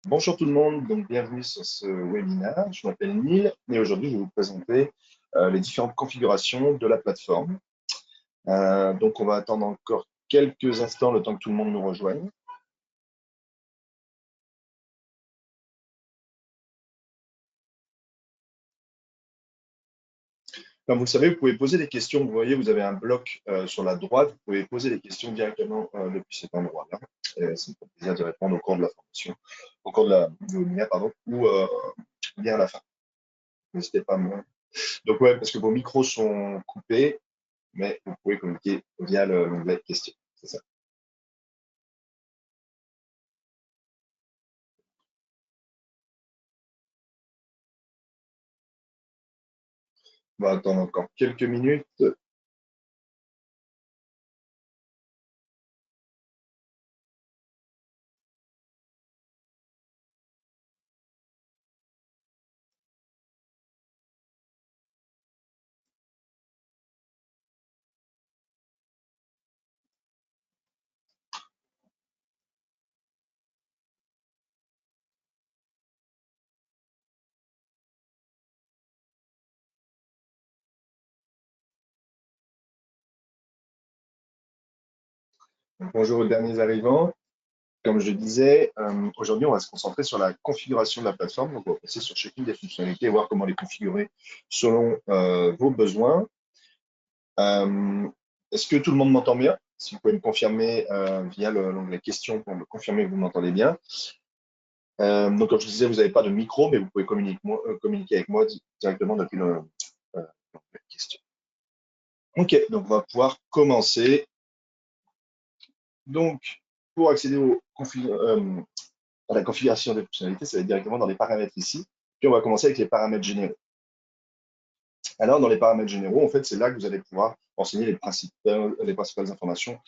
Bonjour tout le monde, donc bienvenue sur ce webinaire. Je m'appelle Neil et aujourd'hui je vais vous présenter les différentes configurations de la plateforme. Donc on va attendre encore quelques instants le temps que tout le monde nous rejoigne. Comme vous le savez, vous pouvez poser des questions. Vous voyez, vous avez un bloc sur la droite. Vous pouvez poser des questions directement depuis cet endroit-là. Ça me fait plaisir de répondre au cours de la formation, au cours de du webinaire, pardon, ou bien à la fin. N'hésitez pas à me... Donc ouais, parce que vos micros sont coupés, mais vous pouvez communiquer via l'onglet questions. C'est ça. On va attendre encore quelques minutes. Donc, bonjour aux derniers arrivants. Comme je disais, aujourd'hui, on va se concentrer sur la configuration de la plateforme. Donc, on va passer sur chacune des fonctionnalités et voir comment les configurer selon vos besoins. Est-ce que tout le monde m'entend bien? Si vous pouvez me confirmer via l'onglet questions pour me confirmer que vous m'entendez bien. Donc, comme je disais, vous n'avez pas de micro, mais vous pouvez communiquer avec moi directement depuis l'onglet questions. OK, donc on va pouvoir commencer. Donc, pour accéder à la configuration des fonctionnalités, ça va être directement dans les paramètres ici. Puis on va commencer avec les paramètres généraux. Alors, dans les paramètres généraux, en fait, c'est là que vous allez pouvoir renseigner les principales informations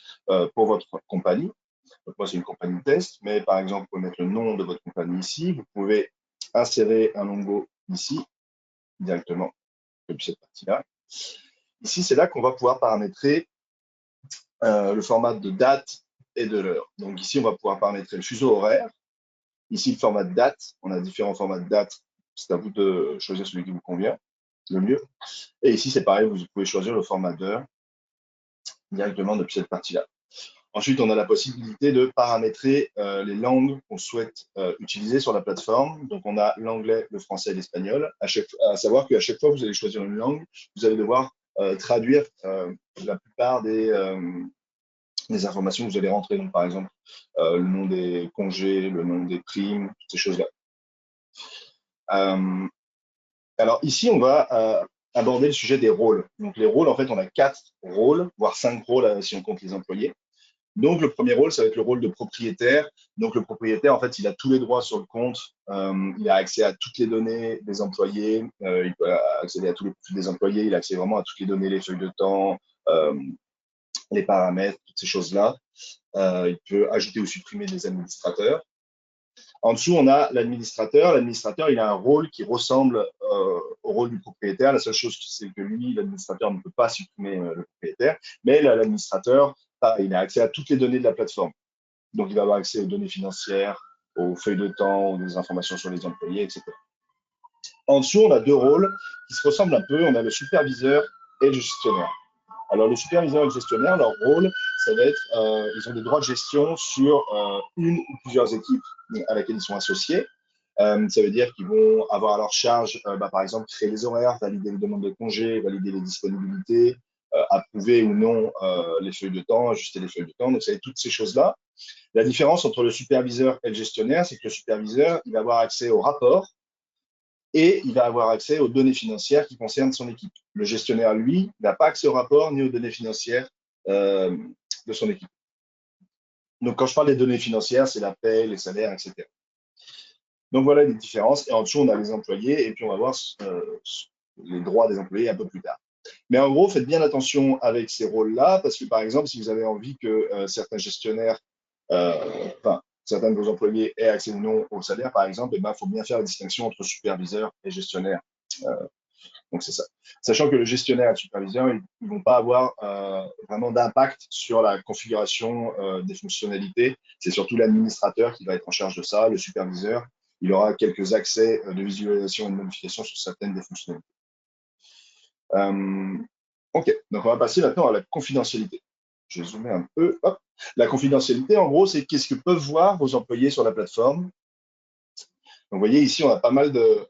pour votre compagnie. Donc, moi, c'est une compagnie test, mais par exemple, vous pouvez mettre le nom de votre compagnie ici. Vous pouvez insérer un logo ici, directement depuis cette partie-là. Ici, c'est là qu'on va pouvoir paramétrer le format de date et de l'heure. Donc ici, on va pouvoir paramétrer le fuseau horaire. Ici, le format de date. On a différents formats de date. C'est à vous de choisir celui qui vous convient le mieux. Et ici, c'est pareil, vous pouvez choisir le format d'heure directement depuis cette partie-là. Ensuite, on a la possibilité de paramétrer les langues qu'on souhaite utiliser sur la plateforme. Donc, on a l'anglais, le français et l'espagnol. À savoir qu'à chaque fois que vous allez choisir une langue, vous allez devoir traduire la plupart des informations que vous allez rentrer. Donc, par exemple, le nom des congés, le nom des primes, toutes ces choses-là. Alors ici, on va aborder le sujet des rôles. Donc les rôles, en fait, on a 4 rôles, voire 5 rôles si on compte les employés. Donc le premier rôle, ça va être le rôle de propriétaire. Donc le propriétaire, en fait, il a tous les droits sur le compte. Il a accès à toutes les données des employés. Il peut accéder à tous les profils des employés. Il a accès vraiment à toutes les données, les feuilles de temps, les paramètres, toutes ces choses-là. Il peut ajouter ou supprimer des administrateurs. En dessous, on a l'administrateur. L'administrateur, il a un rôle qui ressemble au rôle du propriétaire. La seule chose, c'est que lui, l'administrateur, ne peut pas supprimer le propriétaire, mais l'administrateur, il a accès à toutes les données de la plateforme. Donc, il va avoir accès aux données financières, aux feuilles de temps, aux informations sur les employés, etc. En dessous, on a 2 rôles qui se ressemblent un peu. On a le superviseur et le gestionnaire. Alors, le superviseur et le gestionnaire, leur rôle, ça va être, ils ont des droits de gestion sur une ou plusieurs équipes à laquelle ils sont associés. Ça veut dire qu'ils vont avoir à leur charge, par exemple, créer les horaires, valider les demandes de congés, valider les disponibilités, approuver ou non les feuilles de temps, ajuster les feuilles de temps. Donc, ça va être toutes ces choses-là. La différence entre le superviseur et le gestionnaire, c'est que le superviseur, il va avoir accès aux rapports et il va avoir accès aux données financières qui concernent son équipe. Le gestionnaire, lui, n'a pas accès aux rapports ni aux données financières de son équipe. Donc, quand je parle des données financières, c'est la paie, les salaires, etc. Donc, voilà les différences. Et en dessous, on a les employés et puis on va voir les droits des employés un peu plus tard. Mais en gros, faites bien attention avec ces rôles-là parce que, par exemple, si vous avez envie que certains gestionnaires, certains de vos employés aient accès ou non au salaire, par exemple, il faut bien faire la distinction entre superviseur et gestionnaire. Donc, c'est ça. Sachant que le gestionnaire et le superviseur, ils ne vont pas avoir vraiment d'impact sur la configuration des fonctionnalités. C'est surtout l'administrateur qui va être en charge de ça, le superviseur. Il aura quelques accès de visualisation et de modification sur certaines des fonctionnalités. OK, donc on va passer maintenant à la confidentialité. Je vais zoomer un peu. Hop. La confidentialité, en gros, c'est qu'est-ce que peuvent voir vos employés sur la plateforme. Donc, vous voyez, ici, on a pas mal de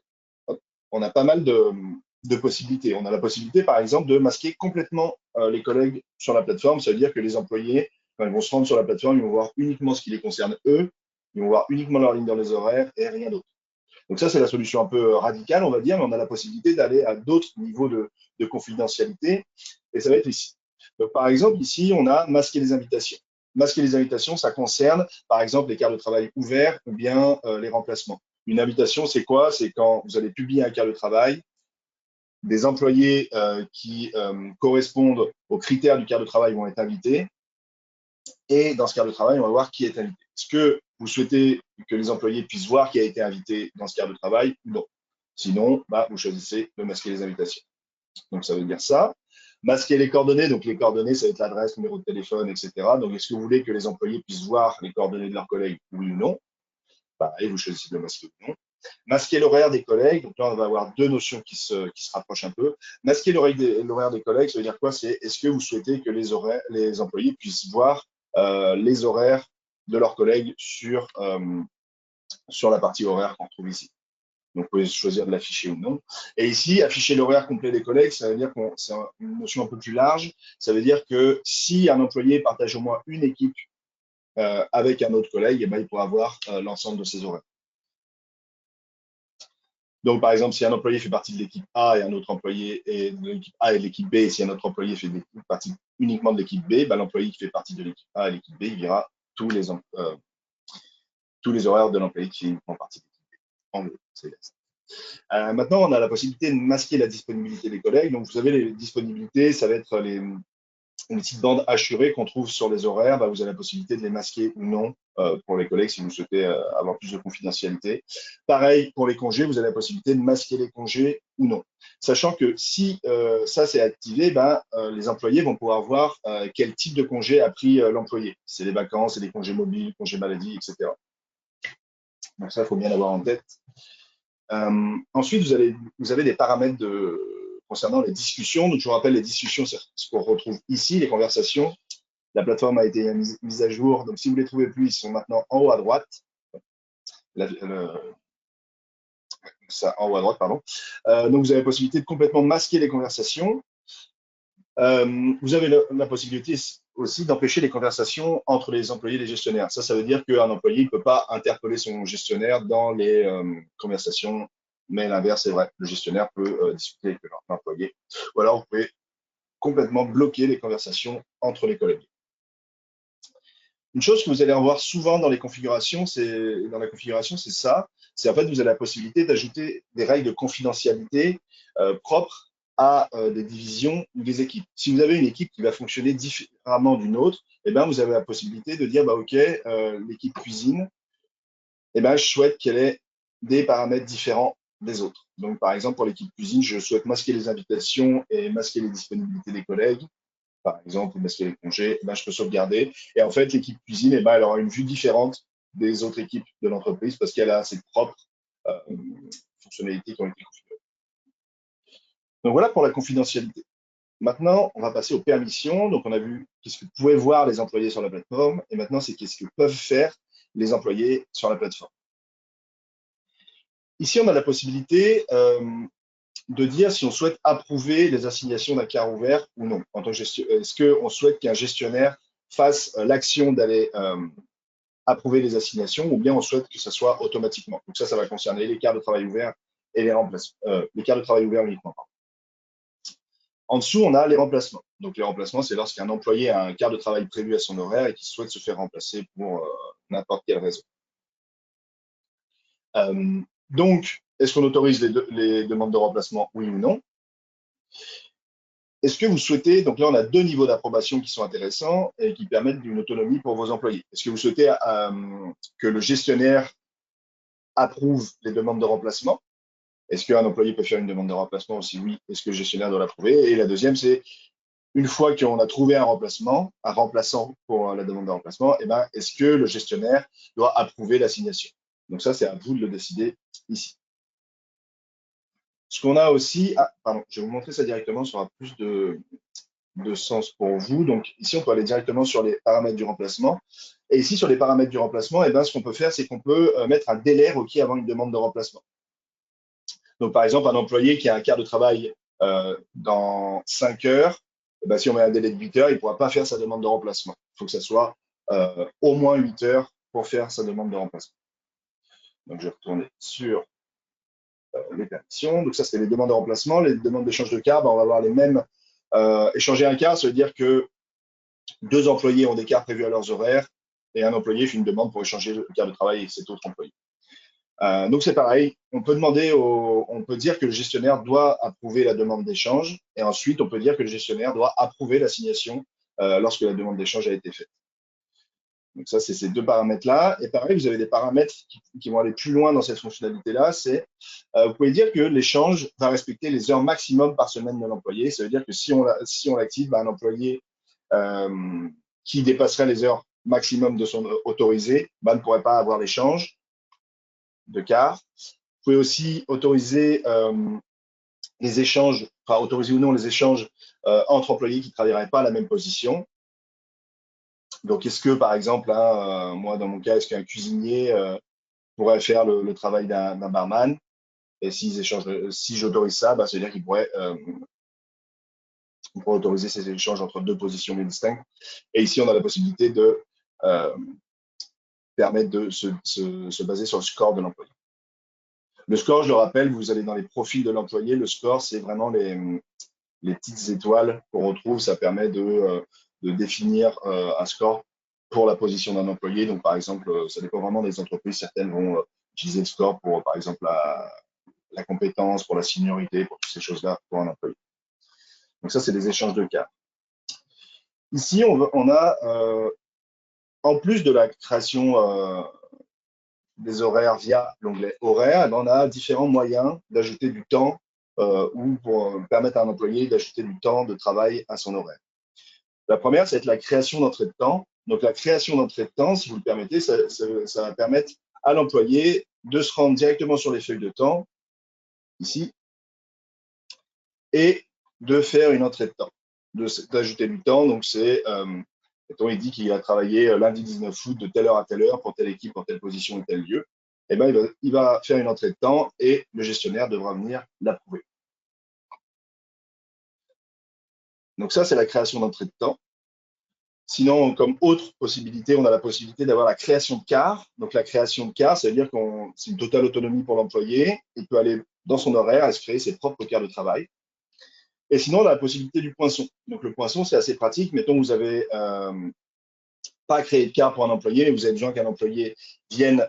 possibilités. On a la possibilité, par exemple, de masquer complètement les collègues sur la plateforme. Ça veut dire que les employés, quand ils vont se rendre sur la plateforme, ils vont voir uniquement ce qui les concerne eux, ils vont voir uniquement leur ligne dans les horaires et rien d'autre. Donc ça, c'est la solution un peu radicale, on va dire, mais on a la possibilité d'aller à d'autres niveaux de confidentialité, et ça va être ici. Donc, par exemple, ici, on a masquer les invitations. Masquer les invitations, ça concerne, par exemple, les quarts de travail ouverts ou bien les remplacements. Une invitation, c'est quoi? C'est quand vous allez publier un quart de travail, des employés qui correspondent aux critères du quart de travail vont être invités, et dans ce quart de travail, on va voir qui est invité. Est-ce que vous souhaitez que les employés puissent voir qui a été invité dans ce quart de travail ou non? Sinon, vous choisissez de masquer les invitations. Donc, ça veut dire ça. Masquer les coordonnées. Donc, les coordonnées, ça va être l'adresse, numéro de téléphone, etc. Donc, est-ce que vous voulez que les employés puissent voir les coordonnées de leurs collègues, oui ou non? Pareil, vous choisissez de le masquer ou non. Masquer l'horaire des collègues. Donc là, on va avoir deux notions qui se rapprochent un peu. Masquer l'horaire des collègues, ça veut dire quoi? C'est est-ce que vous souhaitez que les employés puissent voir les horaires de leurs collègues sur la partie horaire qu'on trouve ici. Donc, vous pouvez choisir de l'afficher ou non. Et ici, afficher l'horaire complet des collègues, ça veut dire que c'est une notion un peu plus large. Ça veut dire que si un employé partage au moins une équipe avec un autre collègue, il pourra voir l'ensemble de ses horaires. Donc, par exemple, si un employé fait partie de l'équipe A et un autre employé est de l'équipe A et de l'équipe B, et si un autre employé fait partie uniquement de l'équipe B, l'employé qui fait partie de l'équipe A et l'équipe B, il verra tous les horaires de l'employé qui font partie de l'équipe B. En gros, c'est ça. Maintenant, on a la possibilité de masquer la disponibilité des collègues. Donc, vous savez, les disponibilités, ça va être les petites bandes hachurées qu'on trouve sur les horaires. Vous avez la possibilité de les masquer ou non pour les collègues si vous souhaitez avoir plus de confidentialité. Pareil, pour les congés, vous avez la possibilité de masquer les congés ou non. Sachant que si ça c'est activé, les employés vont pouvoir voir quel type de congé a pris l'employé. C'est les vacances, c'est des congés mobiles, congés maladie, etc. Donc ça, il faut bien l'avoir en tête. Ensuite, vous avez des paramètres concernant les discussions. Donc, je vous rappelle, les discussions, c'est ce qu'on retrouve ici, les conversations. La plateforme a été mise à jour. Donc, si vous ne les trouvez plus, ils sont maintenant en haut à droite. Ça, en haut à droite, pardon. Donc, vous avez la possibilité de complètement masquer les conversations. Vous avez la possibilité aussi d'empêcher les conversations entre les employés et les gestionnaires. Ça veut dire qu'un employé ne peut pas interpeller son gestionnaire dans les conversations, mais l'inverse est vrai. Le gestionnaire peut discuter avec l'employé. Ou alors, vous pouvez complètement bloquer les conversations entre les collègues. Une chose que vous allez revoir souvent dans la configuration, c'est ça. C'est en fait, vous avez la possibilité d'ajouter des règles de confidentialité propres à des divisions ou des équipes. Si vous avez une équipe qui va fonctionner différemment d'une autre, vous avez la possibilité de dire, OK, l'équipe cuisine, je souhaite qu'elle ait des paramètres différents des autres. Donc, par exemple, pour l'équipe cuisine, je souhaite masquer les invitations et masquer les disponibilités des collègues. Par exemple, ou masquer les congés, je peux sauvegarder. Et en fait, l'équipe cuisine, elle aura une vue différente des autres équipes de l'entreprise parce qu'elle a ses propres fonctionnalités qui ont été configurées. Donc voilà pour la confidentialité. Maintenant, on va passer aux permissions. Donc, on a vu qu'est-ce que pouvaient voir les employés sur la plateforme. Et maintenant, c'est qu'est-ce que peuvent faire les employés sur la plateforme. Ici, on a la possibilité de dire si on souhaite approuver les assignations d'un quart ouvert ou non. Est-ce qu'on souhaite qu'un gestionnaire fasse l'action d'aller approuver les assignations ou bien on souhaite que ça soit automatiquement. Donc ça va concerner les quarts de travail ouverts et les remplacements. Les quarts de travail ouverts uniquement. En dessous, on a les remplacements. Donc les remplacements, c'est lorsqu'un employé a un quart de travail prévu à son horaire et qu'il souhaite se faire remplacer pour n'importe quelle raison. Donc, est-ce qu'on autorise les demandes de remplacement, oui ou non? Est-ce que vous souhaitez, donc là on a deux niveaux d'approbation qui sont intéressants et qui permettent d'une autonomie pour vos employés. Est-ce que vous souhaitez que le gestionnaire approuve les demandes de remplacement? est-ce qu'un employé peut faire une demande de remplacement? Si oui, est-ce que le gestionnaire doit l'approuver? Et la deuxième, c'est une fois qu'on a trouvé un remplaçant pour la demande de remplacement, eh ben, est-ce que le gestionnaire doit approuver l'assignation? Donc ça, c'est à vous de le décider ici. Ce qu'on a aussi, pardon, je vais vous montrer ça directement, ça aura plus de sens pour vous. Donc ici, on peut aller directement sur les paramètres du remplacement. Et ici, sur les paramètres du remplacement, eh ben, ce qu'on peut faire, c'est qu'on peut mettre un délai requis avant une demande de remplacement. Donc, par exemple, un employé qui a un quart de travail dans 5 heures, eh ben, si on met un délai de 8 heures, il ne pourra pas faire sa demande de remplacement. Il faut que ça soit au moins 8 heures pour faire sa demande de remplacement. Donc, je vais retourner sur les permissions. Donc, ça, c'est les demandes de remplacement. Les demandes d'échange de quart, ben, on va avoir les mêmes. Échanger un quart, ça veut dire que 2 employés ont des quarts prévus à leurs horaires et un employé fait une demande pour échanger le quart de travail avec cet autre employé. Donc c'est pareil, on peut dire que le gestionnaire doit approuver la demande d'échange et ensuite on peut dire que le gestionnaire doit approuver l'assignation lorsque la demande d'échange a été faite. Donc ça, c'est ces deux paramètres-là. Et pareil, vous avez des paramètres qui vont aller plus loin dans cette fonctionnalité-là. Vous pouvez dire que l'échange va respecter les heures maximum par semaine de l'employé. Ça veut dire que si on l'active, un employé qui dépasserait les heures maximum de son autorisé ne pourrait pas avoir l'échange de quart. Vous pouvez aussi autoriser les échanges, enfin autoriser ou non les échanges entre employés qui ne travailleraient pas à la même position. Donc, est-ce que, par exemple, moi, dans mon cas, est-ce qu'un cuisinier pourrait faire le travail d'un barman? Et si j'autorise ça, ça veut dire qu'il pourrait autoriser ces échanges entre deux positions bien distinctes. Et ici, on a la possibilité de permettre de se baser sur le score de l'employé. Le score, je le rappelle, vous allez dans les profils de l'employé. Le score, c'est vraiment les petites étoiles qu'on retrouve. Ça permet de définir un score pour la position d'un employé. Donc, par exemple, ça dépend vraiment des entreprises. Certaines vont utiliser le score pour, par exemple, la compétence, pour la seniorité, pour toutes ces choses-là pour un employé. Donc, ça, c'est des échanges de cas. Ici, on a, en plus de la création des horaires via l'onglet horaire, on a différents moyens d'ajouter du temps ou pour permettre à un employé d'ajouter du temps de travail à son horaire. La première, c'est la création d'entrée de temps. Donc, la création d'entrée de temps, si vous le permettez, ça va permettre à l'employé de se rendre directement sur les feuilles de temps, ici, et de faire une entrée de temps, d'ajouter du temps. Donc, c'est, mettons, il dit qu'il a travaillé lundi 19 août de telle heure à telle heure pour telle équipe, pour telle position et tel lieu. Eh ben, il va faire une entrée de temps et le gestionnaire devra venir l'approuver. Donc, ça, c'est la création d'entrée de temps. Sinon, comme autre possibilité, on a la possibilité d'avoir la création de quart. Donc, la création de quart, ça veut dire que c'est une totale autonomie pour l'employé. Il peut aller dans son horaire et se créer ses propres quarts de travail. Et sinon, on a la possibilité du poinçon. Donc, le poinçon, c'est assez pratique. Mettons, vous avez pas créé de quart pour un employé, mais vous avez besoin qu'un employé vienne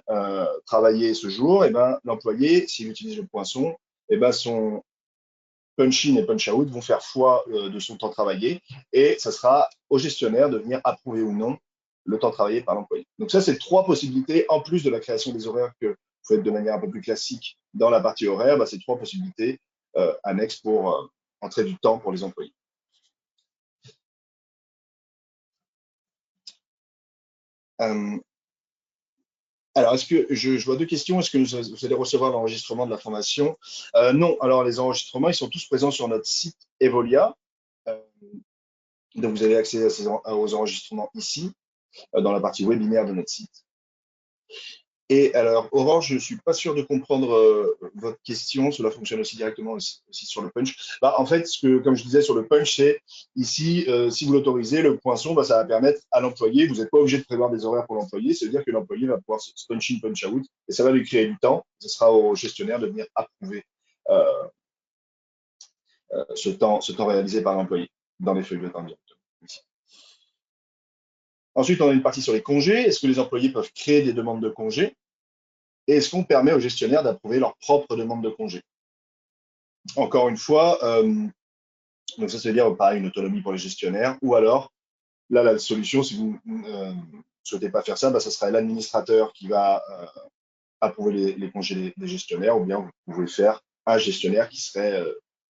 travailler ce jour. Et ben, l'employé, s'il utilise le poinçon, et ben, son punch-in et punch-out vont faire foi de son temps travaillé et ça sera au gestionnaire de venir approuver ou non le temps travaillé par l'employé. Donc ça, c'est 3 possibilités, en plus de la création des horaires que vous faites de manière un peu plus classique dans la partie horaire, c'est 3 possibilités annexes pour entrer du temps pour les employés. Alors, est-ce que je vois 2 questions. Est-ce que vous allez recevoir l'enregistrement de la formation? Non. Alors, les enregistrements, ils sont tous présents sur notre site Evolia. Donc, vous avez accès aux enregistrements ici, dans la partie webinaire de notre site. Et alors, Orange, je ne suis pas sûr de comprendre votre question. Cela fonctionne aussi directement aussi sur le punch. En fait, comme je disais sur le punch, c'est ici, si vous l'autorisez, le poinçon, ça va permettre à l'employé, vous n'êtes pas obligé de prévoir des horaires pour l'employé, ça veut dire que l'employé va pouvoir se punch in, punch out, et ça va lui créer du temps. Ce sera au gestionnaire de venir approuver ce temps réalisé par l'employé dans les feuilles de temps directement. Ensuite, on a une partie sur les congés. Est-ce que les employés peuvent créer des demandes de congés? Et est-ce qu'on permet aux gestionnaires d'approuver leur propre demande de congé? Encore une fois, donc ça veut dire pareil, une autonomie pour les gestionnaires, ou alors, là, la solution, si vous ne souhaitez pas faire ça, ça sera l'administrateur qui va approuver les congés des gestionnaires, ou bien vous pouvez faire un gestionnaire qui serait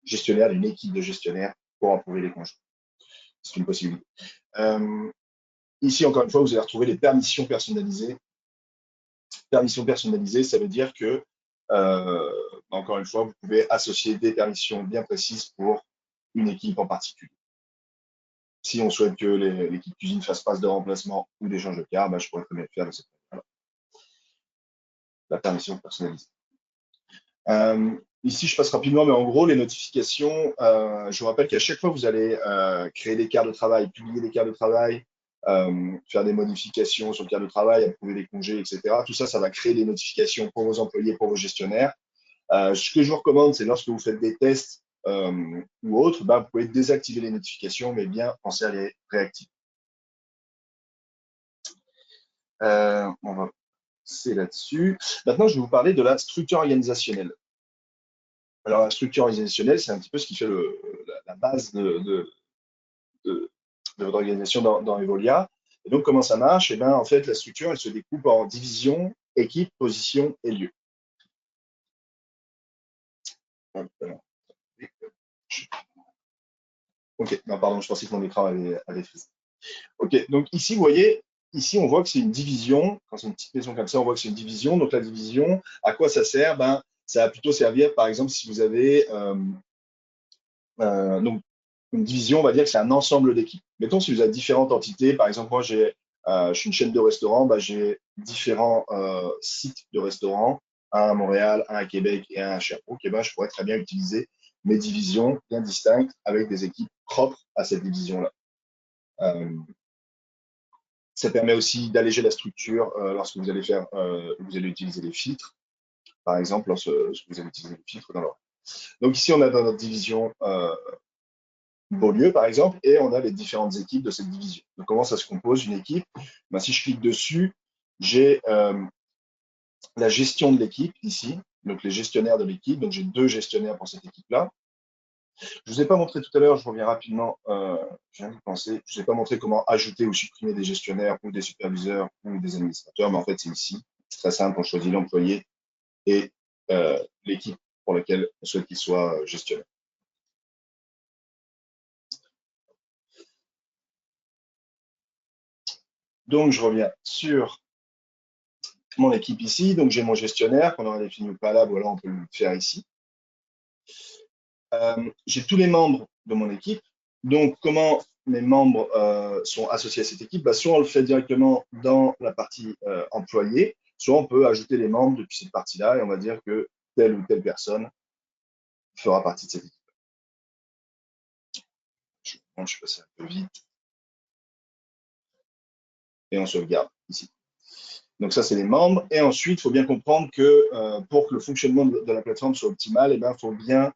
gestionnaire d'une équipe de gestionnaires pour approuver les congés. C'est une possibilité. Ici, encore une fois, vous allez retrouver les permissions personnalisées. Permissions personnalisées, ça veut dire que, encore une fois, vous pouvez associer des permissions bien précises pour une équipe en particulier. Si on souhaite que l'équipe cuisine fasse passe de remplacement ou d'échange de cartes, je pourrais très bien le faire de cette manière-là. La permission personnalisée. Ici, je passe rapidement, mais en gros, les notifications, je vous rappelle qu'à chaque fois, vous allez créer des cartes de travail, publier des cartes de travail, faire des modifications sur le cartes de travail, approuver des congés, etc. Tout ça, ça va créer des notifications pour vos employés, pour vos gestionnaires. Ce que je vous recommande, c'est lorsque vous faites des tests ou autres, vous pouvez désactiver les notifications, mais bien penser à les réactiver. On va passer là-dessus. Maintenant, je vais vous parler de la structure organisationnelle. Alors, la structure organisationnelle, c'est un petit peu ce qui fait la base de votre organisation dans Evolia. Et donc, comment ça marche? Eh bien, en fait, la structure, elle se découpe en division, équipe, position et lieu. Ok, non, pardon, je pensais que mon écran avait frisé. Ok, donc ici, vous voyez, ici, on voit que c'est une division. Quand c'est une petite maison comme ça, on voit que c'est une division. Donc, la division, à quoi ça sert? Ça va plutôt servir, par exemple, si vous avez donc, une division, on va dire que c'est un ensemble d'équipes. Mettons, si vous avez différentes entités, par exemple, moi, je suis une chaîne de restaurants, j'ai différents sites de restaurants, un à Montréal, un à Québec et un à Sherbrooke. Je pourrais très bien utiliser mes divisions bien distinctes avec des équipes propres à cette division-là. Ça permet aussi d'alléger la structure lorsque vous allez utiliser des filtres, par exemple, lorsque vous allez utiliser des filtres dans l'ordre. Donc ici, on a dans notre division Beaulieu, par exemple, et on a les différentes équipes de cette division. Donc, comment ça se compose une équipe? Si je clique dessus, j'ai la gestion de l'équipe ici, donc les gestionnaires de l'équipe. Donc, j'ai 2 gestionnaires pour cette équipe-là. Je ne vous ai pas montré tout à l'heure, je reviens rapidement, je viens d'y penser, je ne vous ai pas montré comment ajouter ou supprimer des gestionnaires ou des superviseurs ou des administrateurs, mais en fait, c'est ici. C'est très simple, on choisit l'employé et l'équipe pour laquelle on souhaite qu'il soit gestionnaire. Donc, je reviens sur mon équipe ici. Donc, j'ai mon gestionnaire qu'on aura défini au préalable, ou alors on peut le faire ici. J'ai tous les membres de mon équipe. Donc, comment mes membres sont associés à cette équipe? Soit on le fait directement dans la partie employé, soit on peut ajouter les membres depuis cette partie-là et on va dire que telle ou telle personne fera partie de cette équipe. Je passe un peu vite. Et on sauvegarde ici. Donc ça, c'est les membres. Et ensuite, il faut bien comprendre que pour que le fonctionnement de la plateforme soit optimal, il faut bien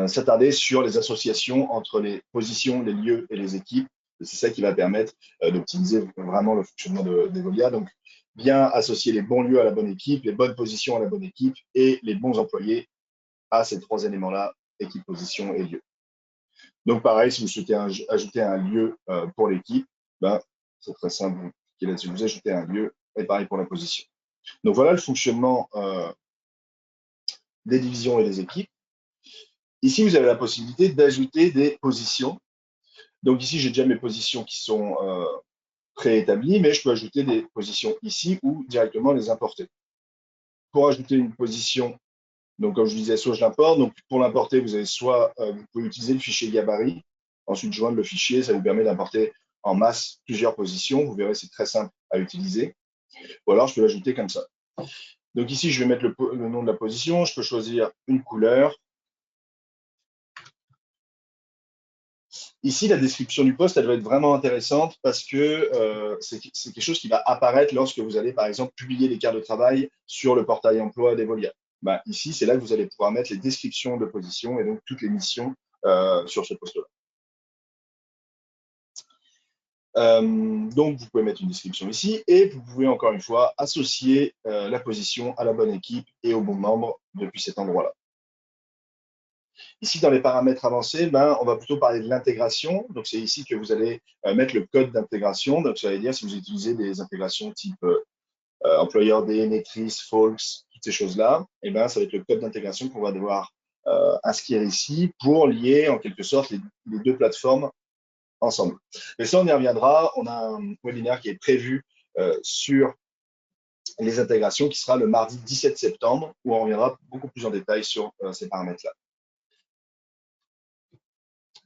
s'attarder sur les associations entre les positions, les lieux et les équipes. C'est ça qui va permettre d'optimiser vraiment le fonctionnement d'Evolia. Donc, bien associer les bons lieux à la bonne équipe, les bonnes positions à la bonne équipe et les bons employés à ces 3 éléments-là, équipe, position et lieu. Donc, pareil, si vous souhaitez ajouter un lieu pour l'équipe, c'est très simple. Vous cliquez là-dessus, vous ajoutez un lieu et pareil pour la position. Donc, voilà le fonctionnement des divisions et des équipes. Ici, vous avez la possibilité d'ajouter des positions. Donc ici, j'ai déjà mes positions qui sont préétablies, mais je peux ajouter des positions ici ou directement les importer. Pour ajouter une position, donc comme je disais, soit je l'importe. Donc pour l'importer, vous pouvez utiliser le fichier gabarit. Ensuite, joindre le fichier, ça vous permet d'importer en masse plusieurs positions. Vous verrez, c'est très simple à utiliser. Ou alors, je peux l'ajouter comme ça. Donc ici, je vais mettre le nom de la position. Je peux choisir une couleur. Ici, la description du poste, elle va être vraiment intéressante parce que c'est quelque chose qui va apparaître lorsque vous allez, par exemple, publier les cartes de travail sur le portail emploi d'Evolia. Ici, c'est là que vous allez pouvoir mettre les descriptions de position et donc toutes les missions sur ce poste-là. Donc, vous pouvez mettre une description ici et vous pouvez encore une fois associer la position à la bonne équipe et au bon membre depuis cet endroit-là. Ici, dans les paramètres avancés, on va plutôt parler de l'intégration. Donc, c'est ici que vous allez mettre le code d'intégration. Donc, ça veut dire si vous utilisez des intégrations type employeur D, Netris, Folks, toutes ces choses-là, eh ben, ça va être le code d'intégration qu'on va devoir inscrire ici pour lier en quelque sorte les deux plateformes ensemble. Mais ça, on y reviendra. On a un webinaire qui est prévu sur les intégrations qui sera le mardi 17 septembre où on reviendra beaucoup plus en détail sur ces paramètres-là.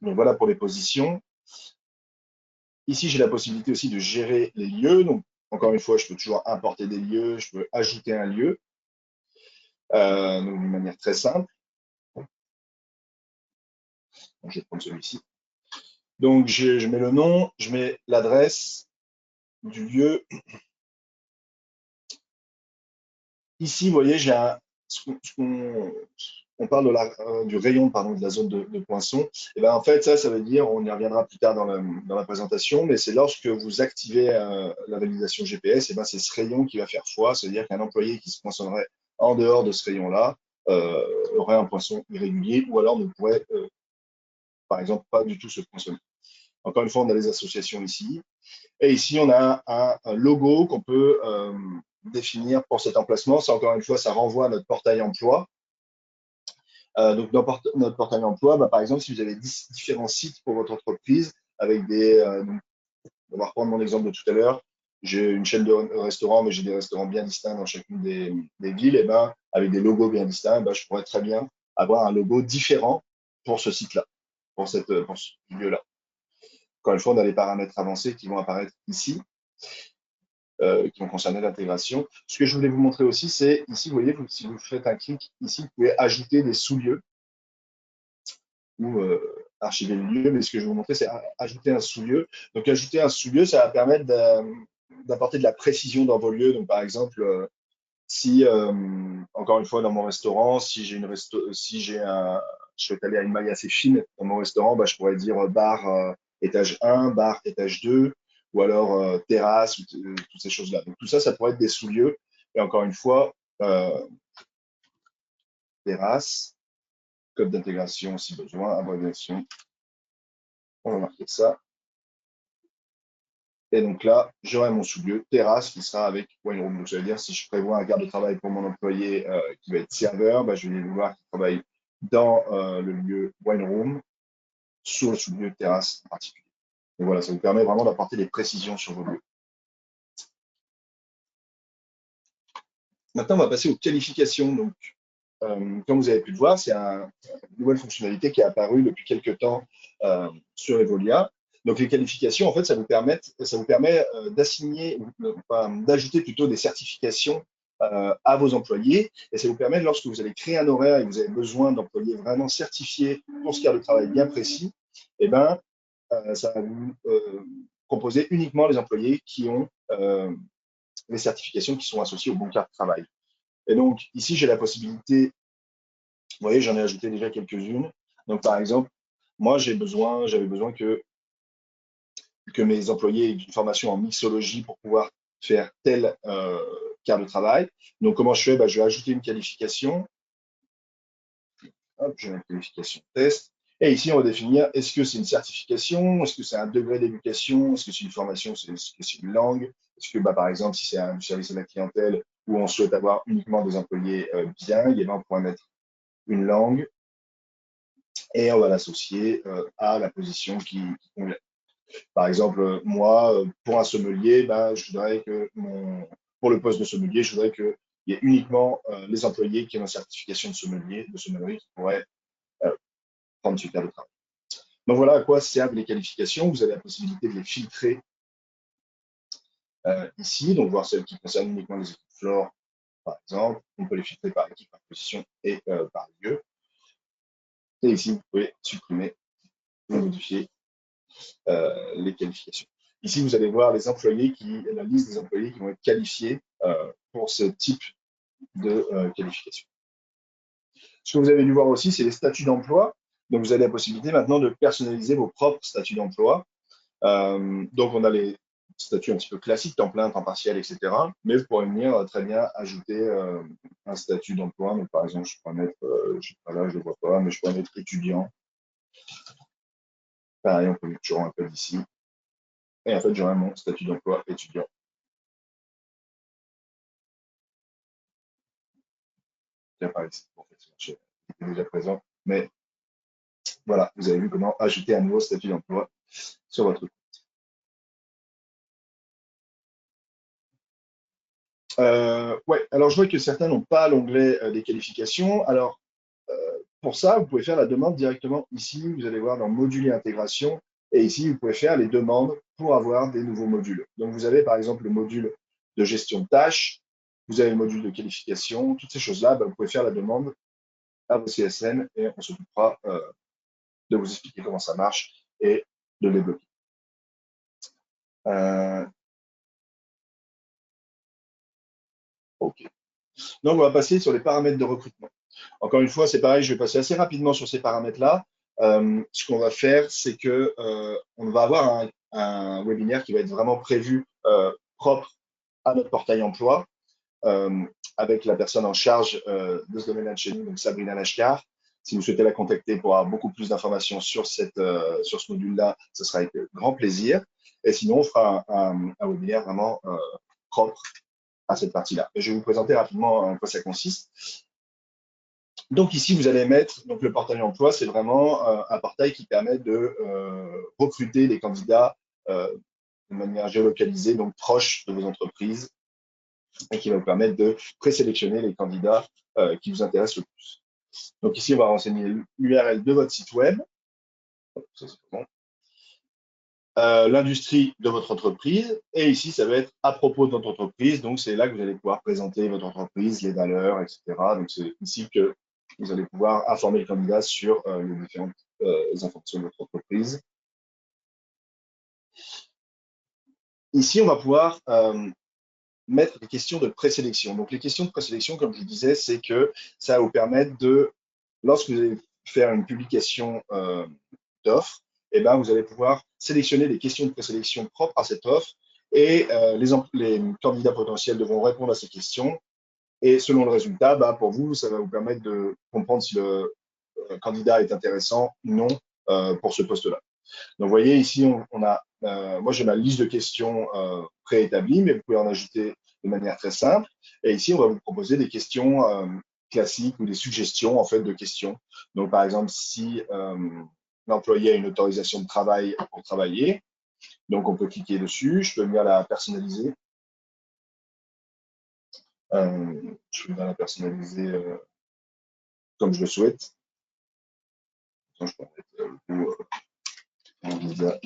Donc voilà pour les positions. Ici, j'ai la possibilité aussi de gérer les lieux. Donc, encore une fois, je peux toujours importer des lieux, je peux ajouter un lieu d'une manière très simple. Donc, je vais prendre celui-ci. Donc, je mets le nom, je mets l'adresse du lieu. Ici, vous voyez, j'ai on parle du rayon pardon, de la zone de poinçon. Et ben, en fait, ça veut dire, on y reviendra plus tard dans la présentation, mais c'est lorsque vous activez la validation GPS, et ben, c'est ce rayon qui va faire foi, c'est-à-dire qu'un employé qui se poinçonnerait en dehors de ce rayon-là aurait un poinçon irrégulier ou alors ne pourrait, par exemple, pas du tout se poinçonner. Encore une fois, on a les associations ici. Et ici, on a un logo qu'on peut définir pour cet emplacement. Ça, encore une fois, ça renvoie à notre portail emploi. Donc, dans notre portail emploi, bah, par exemple, si vous avez différents sites pour votre entreprise, avec on va reprendre mon exemple de tout à l'heure, j'ai une chaîne de restaurants, mais j'ai des restaurants bien distincts dans chacune des villes, et ben, avec des logos bien distincts, ben, je pourrais très bien avoir un logo différent pour ce site-là, pour ce lieu-là. Encore une fois, on a les paramètres avancés qui vont apparaître ici. Qui vont concerner l'intégration. Ce que je voulais vous montrer aussi, c'est ici, vous voyez, si vous faites un clic ici, vous pouvez ajouter des sous-lieux ou archiver le lieu, mais ce que je vais vous montrer, c'est ajouter un sous-lieu. Donc, ajouter un sous-lieu, ça va permettre d'apporter de la précision dans vos lieux. Donc, par exemple, si, encore une fois, dans mon restaurant, si j'ai je souhaite aller à une maille assez fine dans mon restaurant, bah, je pourrais dire bar étage 1, bar étage 2, ou alors terrasse, ou toutes ces choses-là. Donc tout ça, ça pourrait être des sous-lieux. Et encore une fois, terrasse, code d'intégration si besoin, abréviation. On va marquer ça. Et donc là, j'aurai mon sous-lieu terrasse qui sera avec wine room. Donc ça veut dire si je prévois un quart de travail pour mon employé qui va être serveur, bah, je vais vouloir qu'il travaille dans le lieu wine room sur le sous-lieu terrasse en particulier. Donc voilà, ça vous permet vraiment d'apporter des précisions sur vos lieux. Maintenant, on va passer aux qualifications. Donc, comme vous avez pu le voir, c'est une nouvelle fonctionnalité qui est apparue depuis quelques temps sur Evolia. Donc, les qualifications, en fait, ça vous permet d'assigner, d'ajouter plutôt des certifications à vos employés. Et ça vous permet, lorsque vous allez créer un horaire et que vous avez besoin d'employés vraiment certifiés pour ce quart de travail bien précis, eh ben, ça va vous proposer uniquement les employés qui ont les certifications qui sont associées au bon quart de travail. Et donc, ici, j'ai la possibilité, vous voyez, j'en ai ajouté déjà quelques-unes. Donc, par exemple, moi, j'avais besoin que mes employés aient une formation en mixologie pour pouvoir faire tel quart de travail. Donc, comment je fais? Je vais ajouter une qualification. Hop, j'ai une qualification test. Et ici, on va définir, est-ce que c'est une certification? Est-ce que c'est un degré d'éducation? Est-ce que c'est une formation? Est-ce que c'est une langue? Est-ce que, par exemple, si c'est un service à la clientèle où on souhaite avoir uniquement des employés bilingues, eh ben, on pourrait mettre une langue et on va l'associer à la position qui convient. Par exemple, moi, pour un sommelier, je voudrais que pour le poste de sommelier, je voudrais qu'il y ait uniquement les employés qui ont une certification de sommellerie qui pourraient prendre ce cadre de travail. Donc voilà à quoi servent les qualifications. Vous avez la possibilité de les filtrer ici, donc voir celles qui concernent uniquement les équipes Flore, par exemple. On peut les filtrer par équipe, par position et par lieu. Et ici, vous pouvez supprimer ou modifier les qualifications. Ici, vous allez voir la liste des employés qui vont être qualifiés pour ce type de qualification. Ce que vous avez dû voir aussi, c'est les statuts d'emploi. Donc, vous avez la possibilité maintenant de personnaliser vos propres statuts d'emploi. Donc, on a les statuts un petit peu classiques, temps plein, temps partiel, etc. Mais vous pourrez venir très bien ajouter un statut d'emploi. Donc, par exemple, je pourrais mettre, je ne sais pas là, je ne le vois pas, mais je pourrais mettre étudiant. Pareil, on peut mettre toujours un peu d'ici. Et en fait, j'aurai mon statut d'emploi étudiant. j'apparais ici. En fait, c'est déjà présent. Mais voilà, vous avez vu comment ajouter un nouveau statut d'emploi sur votre. Ouais, alors je vois que certains n'ont pas l'onglet des qualifications. Alors, pour ça, vous pouvez faire la demande directement ici. Vous allez voir dans Modules et intégration. Et ici, vous pouvez faire les demandes pour avoir des nouveaux modules. Donc, vous avez par exemple le module de gestion de tâches. Vous avez le module de qualification. Toutes ces choses-là, bah, vous pouvez faire la demande à vos CSM et on s'occupera de vous expliquer comment ça marche et de les bloquer. OK. Donc, on va passer sur les paramètres de recrutement. Encore une fois, c'est pareil, je vais passer assez rapidement sur ces paramètres-là. Ce qu'on va faire, c'est que on va avoir un webinaire qui va être vraiment prévu propre à notre portail emploi avec la personne en charge de ce domaine-là de chez nous, donc Sabrina Lashkar. Si vous souhaitez la contacter pour avoir beaucoup plus d'informations sur sur ce module-là, ce sera avec grand plaisir. Et sinon, on fera un webinaire vraiment propre à cette partie-là. Je vais vous présenter rapidement en quoi ça consiste. Donc ici, vous allez mettre donc le portail emploi, c'est vraiment un portail qui permet de recruter des candidats de manière géolocalisée, donc proche de vos entreprises, et qui va vous permettre de présélectionner les candidats qui vous intéressent le plus. Donc ici, on va renseigner l'URL de votre site web, l'industrie de votre entreprise, et ici, ça va être à propos de votre entreprise, donc c'est là que vous allez pouvoir présenter votre entreprise, les valeurs, etc. Donc c'est ici que vous allez pouvoir informer le candidat sur les différentes informations de votre entreprise. Ici, on va pouvoir mettre des questions de présélection. Donc, les questions de présélection, comme je vous disais, c'est que ça va vous permettre de, lorsque vous allez faire une publication d'offres, eh ben, vous allez pouvoir sélectionner des questions de présélection propres à cette offre et les candidats potentiels devront répondre à ces questions. Et selon le résultat, bah, pour vous, ça va vous permettre de comprendre si le candidat est intéressant ou non pour ce poste-là. Donc, vous voyez, ici, on a, moi, j'ai ma liste de questions préétablie, mais vous pouvez en ajouter de manière très simple. Et ici, on va vous proposer des questions classiques ou des suggestions, en fait, de questions. Donc, par exemple, si l'employé a une autorisation de travail pour travailler, donc on peut cliquer dessus. Je peux venir la personnaliser. Je peux venir la personnaliser comme je le souhaite. Je peux mettre un visa.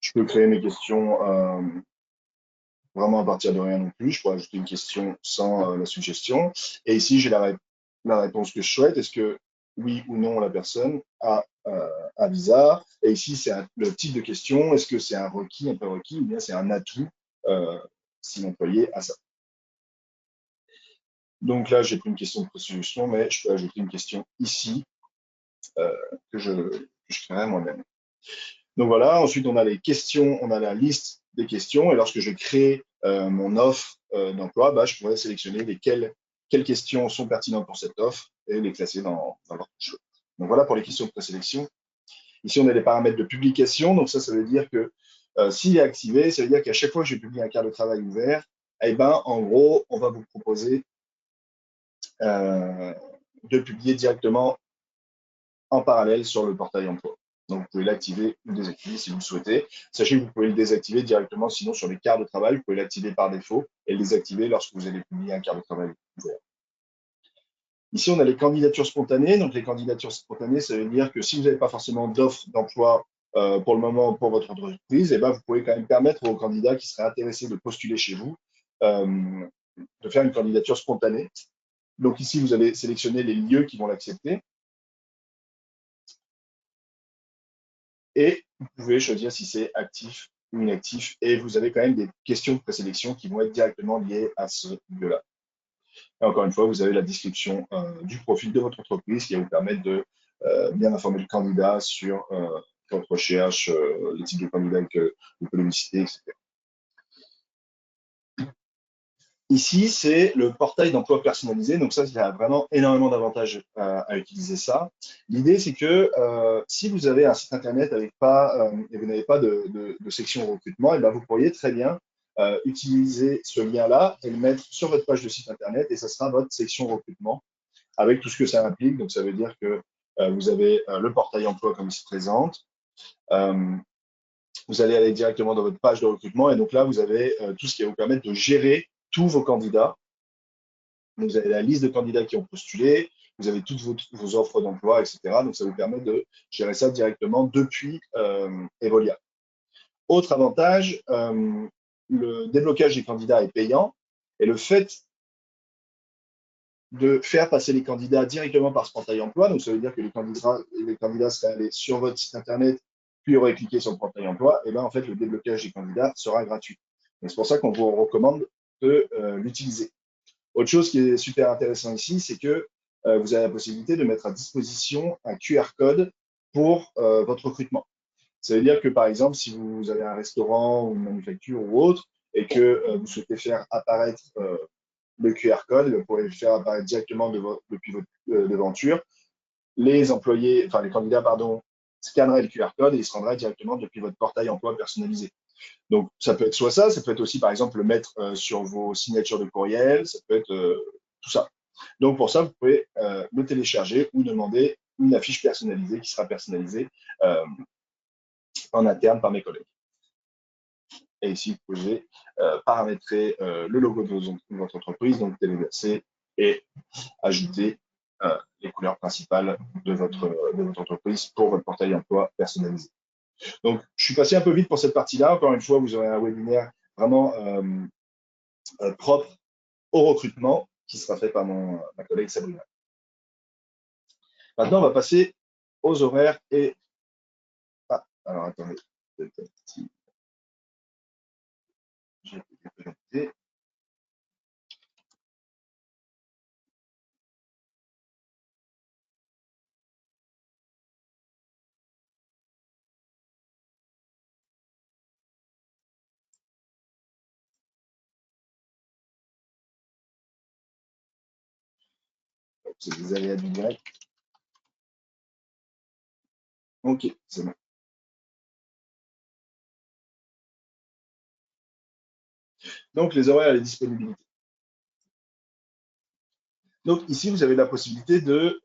Je peux créer mes questions vraiment à partir de rien non plus. Je pourrais ajouter une question sans la suggestion. Et ici, j'ai la réponse que je souhaite. Est-ce que oui ou non la personne a un visa? Et ici, c'est le type de question. Est-ce que c'est un requis, un prérequis, ou bien c'est un atout si l'employé a ça? Donc là, j'ai pris une question de suggestion, mais je peux ajouter une question ici que je créerai moi-même. Donc voilà, ensuite on a les questions, on a la liste des questions, et lorsque je crée mon offre d'emploi, bah, je pourrais sélectionner quelles questions sont pertinentes pour cette offre et les classer dans l'ordre choix. Donc voilà pour les questions de présélection. Ici, on a les paramètres de publication, donc ça veut dire que s'il est activé, ça veut dire qu'à chaque fois que je publie un quart de travail ouvert, eh ben, en gros, on va vous proposer de publier directement en parallèle sur le portail emploi. Donc, vous pouvez l'activer ou désactiver si vous le souhaitez. Sachez que vous pouvez le désactiver directement, sinon sur les quarts de travail, vous pouvez l'activer par défaut et le désactiver lorsque vous allez publier un quart de travail ouvert. Ici, on a les candidatures spontanées. Donc, les candidatures spontanées, ça veut dire que si vous n'avez pas forcément d'offre d'emploi pour le moment pour votre entreprise, eh ben, vous pouvez quand même permettre aux candidats qui seraient intéressés de postuler chez vous de faire une candidature spontanée. Donc, ici, vous allez sélectionner les lieux qui vont l'accepter. Et vous pouvez choisir si c'est actif ou inactif. Et vous avez quand même des questions de présélection qui vont être directement liées à ce lieu-là. Et encore une fois, vous avez la description du profil de votre entreprise qui va vous permettre de bien informer le candidat sur votre recherche, les types de candidats que vous pouvez lui citer, etc. Ici, c'est le portail d'emploi personnalisé. Donc ça, il y a vraiment énormément d'avantages à utiliser ça. L'idée, c'est que si vous avez un site internet avec pas et vous n'avez pas de section recrutement, et ben vous pourriez très bien utiliser ce lien-là et le mettre sur votre page de site internet et ça sera votre section recrutement avec tout ce que ça implique. Donc, ça veut dire que vous avez le portail emploi comme il se présente. Vous allez aller directement dans votre page de recrutement et donc là, vous avez tout ce qui va vous permettre de gérer tous vos candidats. Vous avez la liste de candidats qui ont postulé, vous avez toutes vos offres d'emploi, etc. Donc, ça vous permet de gérer ça directement depuis Evolia. Autre avantage, le déblocage des candidats est payant et le fait de faire passer les candidats directement par ce portail emploi, donc ça veut dire que les candidats seraient allés sur votre site internet, puis auraient cliqué sur le portail emploi, et bien en fait le déblocage des candidats sera gratuit. C'est pour ça qu'on vous recommande de l'utiliser. Autre chose qui est super intéressant ici, c'est que vous avez la possibilité de mettre à disposition un QR code pour votre recrutement. Ça veut dire que, par exemple, si vous avez un restaurant ou une manufacture ou autre, et que vous souhaitez faire apparaître le QR code, vous pouvez le faire apparaître directement depuis votre devanture. Les employés, enfin les candidats, pardon, scanneraient le QR code et ils se rendraient directement depuis votre portail emploi personnalisé. Donc, ça peut être soit ça peut être aussi, par exemple, le mettre sur vos signatures de courriel, ça peut être tout ça. Donc, pour ça, vous pouvez le télécharger ou demander une affiche personnalisée qui sera personnalisée en interne par mes collègues. Et ici, vous pouvez paramétrer le logo de votre entreprise, donc téléverser et ajouter les couleurs principales de votre entreprise pour votre portail emploi personnalisé. Donc, je suis passé un peu vite pour cette partie-là. Encore une fois, vous aurez un webinaire vraiment propre au recrutement qui sera fait par ma collègue Sabrina. Maintenant, on va passer aux horaires et... Ah, alors attendez. J'ai été connecté. C'est des aléas du direct. Ok, c'est bon. Donc, les horaires et les disponibilités. Donc, ici, vous avez la possibilité de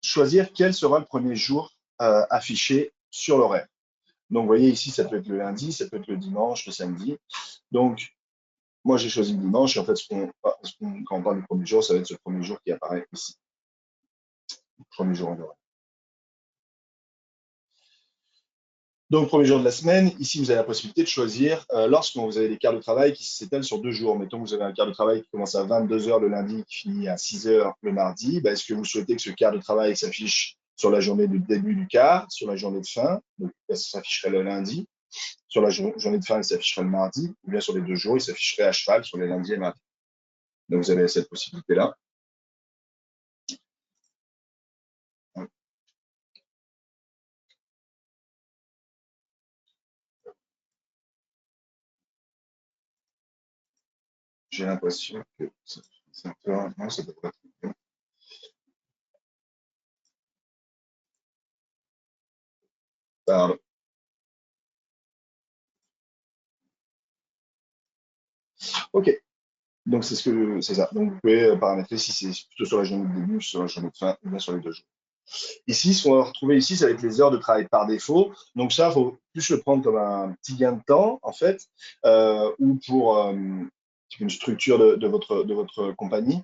choisir quel sera le premier jour affiché sur l'horaire. Donc, vous voyez ici, ça peut être le lundi, ça peut être le dimanche, le samedi. Donc, moi, j'ai choisi le dimanche. Et en fait, quand on parle du premier jour, ça va être ce premier jour qui apparaît ici. Le premier jour en horaire. Donc, premier jour de la semaine, ici, vous avez la possibilité de choisir, lorsque vous avez des quarts de travail qui s'étalent sur 2 jours, mettons que vous avez un quart de travail qui commence à 22 h le lundi, qui finit à 6 h le mardi, est-ce que vous souhaitez que ce quart de travail s'affiche sur la journée du début du quart, sur la journée de fin, donc ça s'afficherait le lundi, sur la journée de fin, il s'afficherait le mardi, ou bien sur les 2 jours, il s'afficherait à cheval sur les lundis et mardis. Donc, vous avez cette possibilité-là. J'ai l'impression que c'est un peu... Non, ça peut pas être... Pardon. OK. Donc, c'est ça. Donc, vous pouvez paramétrer si c'est plutôt sur la journée de début, sur la journée de fin, ou bien sur les 2 jours. Ici, ce qu'on va retrouver ici, ça va être les heures de travail par défaut. Donc, ça, il faut plus le prendre comme un petit gain de temps, en fait, ou pour une structure de votre compagnie.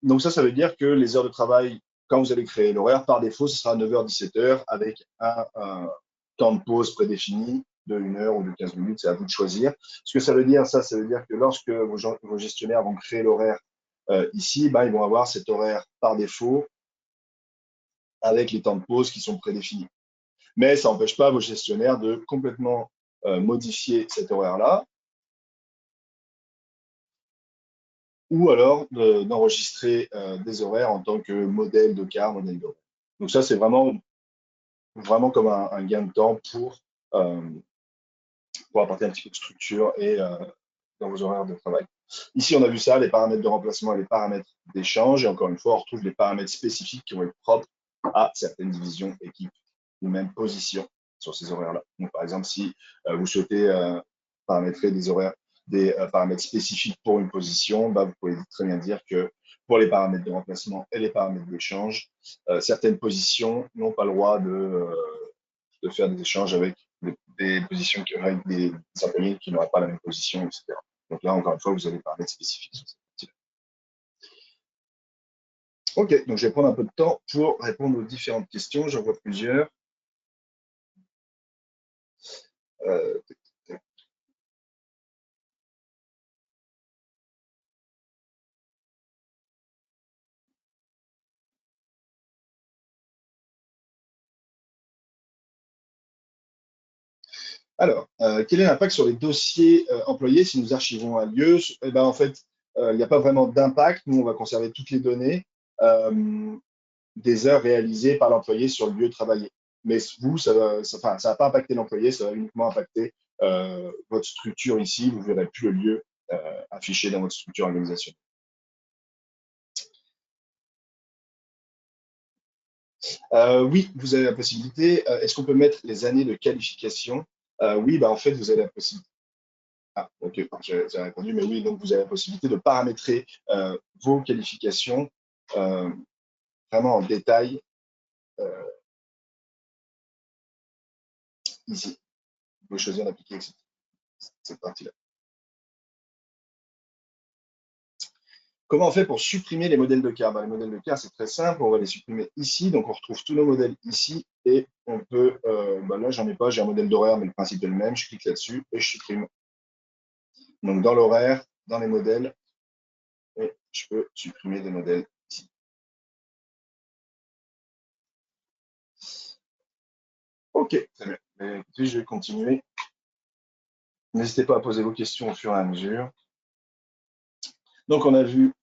Donc, ça veut dire que les heures de travail, quand vous allez créer l'horaire, par défaut, ce sera 9h-17h avec un temps de pause prédéfini de 1 heure ou de 15 minutes, c'est à vous de choisir. Ce que ça veut dire, ça veut dire que lorsque vos gestionnaires vont créer l'horaire ici, ils vont avoir cet horaire par défaut avec les temps de pause qui sont prédéfinis. Mais ça n'empêche pas vos gestionnaires de complètement modifier cet horaire-là ou alors d'enregistrer des horaires en tant que modèle de quart, modèle d'horaire. Donc ça, c'est vraiment comme un gain de temps pour apporter un petit peu de structure et dans vos horaires de travail. Ici, on a vu ça, les paramètres de remplacement et les paramètres d'échange. Et encore une fois, on retrouve les paramètres spécifiques qui vont être propres à certaines divisions, équipes ou même positions sur ces horaires-là. Donc, par exemple, si vous souhaitez paramétrer des horaires des paramètres spécifiques pour une position, bah, vous pouvez très bien dire que pour les paramètres de remplacement et les paramètres d'échange, certaines positions n'ont pas le droit de faire des échanges avec des positions avec des employés qui n'auraient pas la même position, etc. Donc là, encore une fois, vous avez des paramètres spécifiques sur cette partie-là. Ok, donc je vais prendre un peu de temps pour répondre aux différentes questions. J'en vois plusieurs. Euh, Alors, quel est l'impact sur les dossiers employés si nous archivons un lieu? Eh ben, en fait, il n'y a pas vraiment d'impact. Nous, on va conserver toutes les données des heures réalisées par l'employé sur le lieu travaillé. Mais vous, ça va pas impacter l'employé, ça va uniquement impacter votre structure ici. Vous ne verrez plus le lieu affiché dans votre structure organisationnelle. Oui, vous avez la possibilité. Est-ce qu'on peut mettre les années de qualification? Oui, bah, en fait, vous avez la possibilité. Ah, ok, j'ai répondu, mais oui, donc vous avez la possibilité de paramétrer vos qualifications vraiment en détail euh, ici. Vous pouvez choisir d'appliquer cette partie-là. Comment on fait pour supprimer les modèles de cas? Les modèles de cas, c'est très simple, on va les supprimer ici, donc on retrouve tous nos modèles ici, et on peut, là j'en ai pas, j'ai un modèle d'horaire, mais le principe est le même, je clique là-dessus et je supprime. Donc dans l'horaire, dans les modèles, et je peux supprimer des modèles ici. Ok, très bien. Mais écoutez, je vais continuer. N'hésitez pas à poser vos questions au fur et à mesure. Donc, on a vu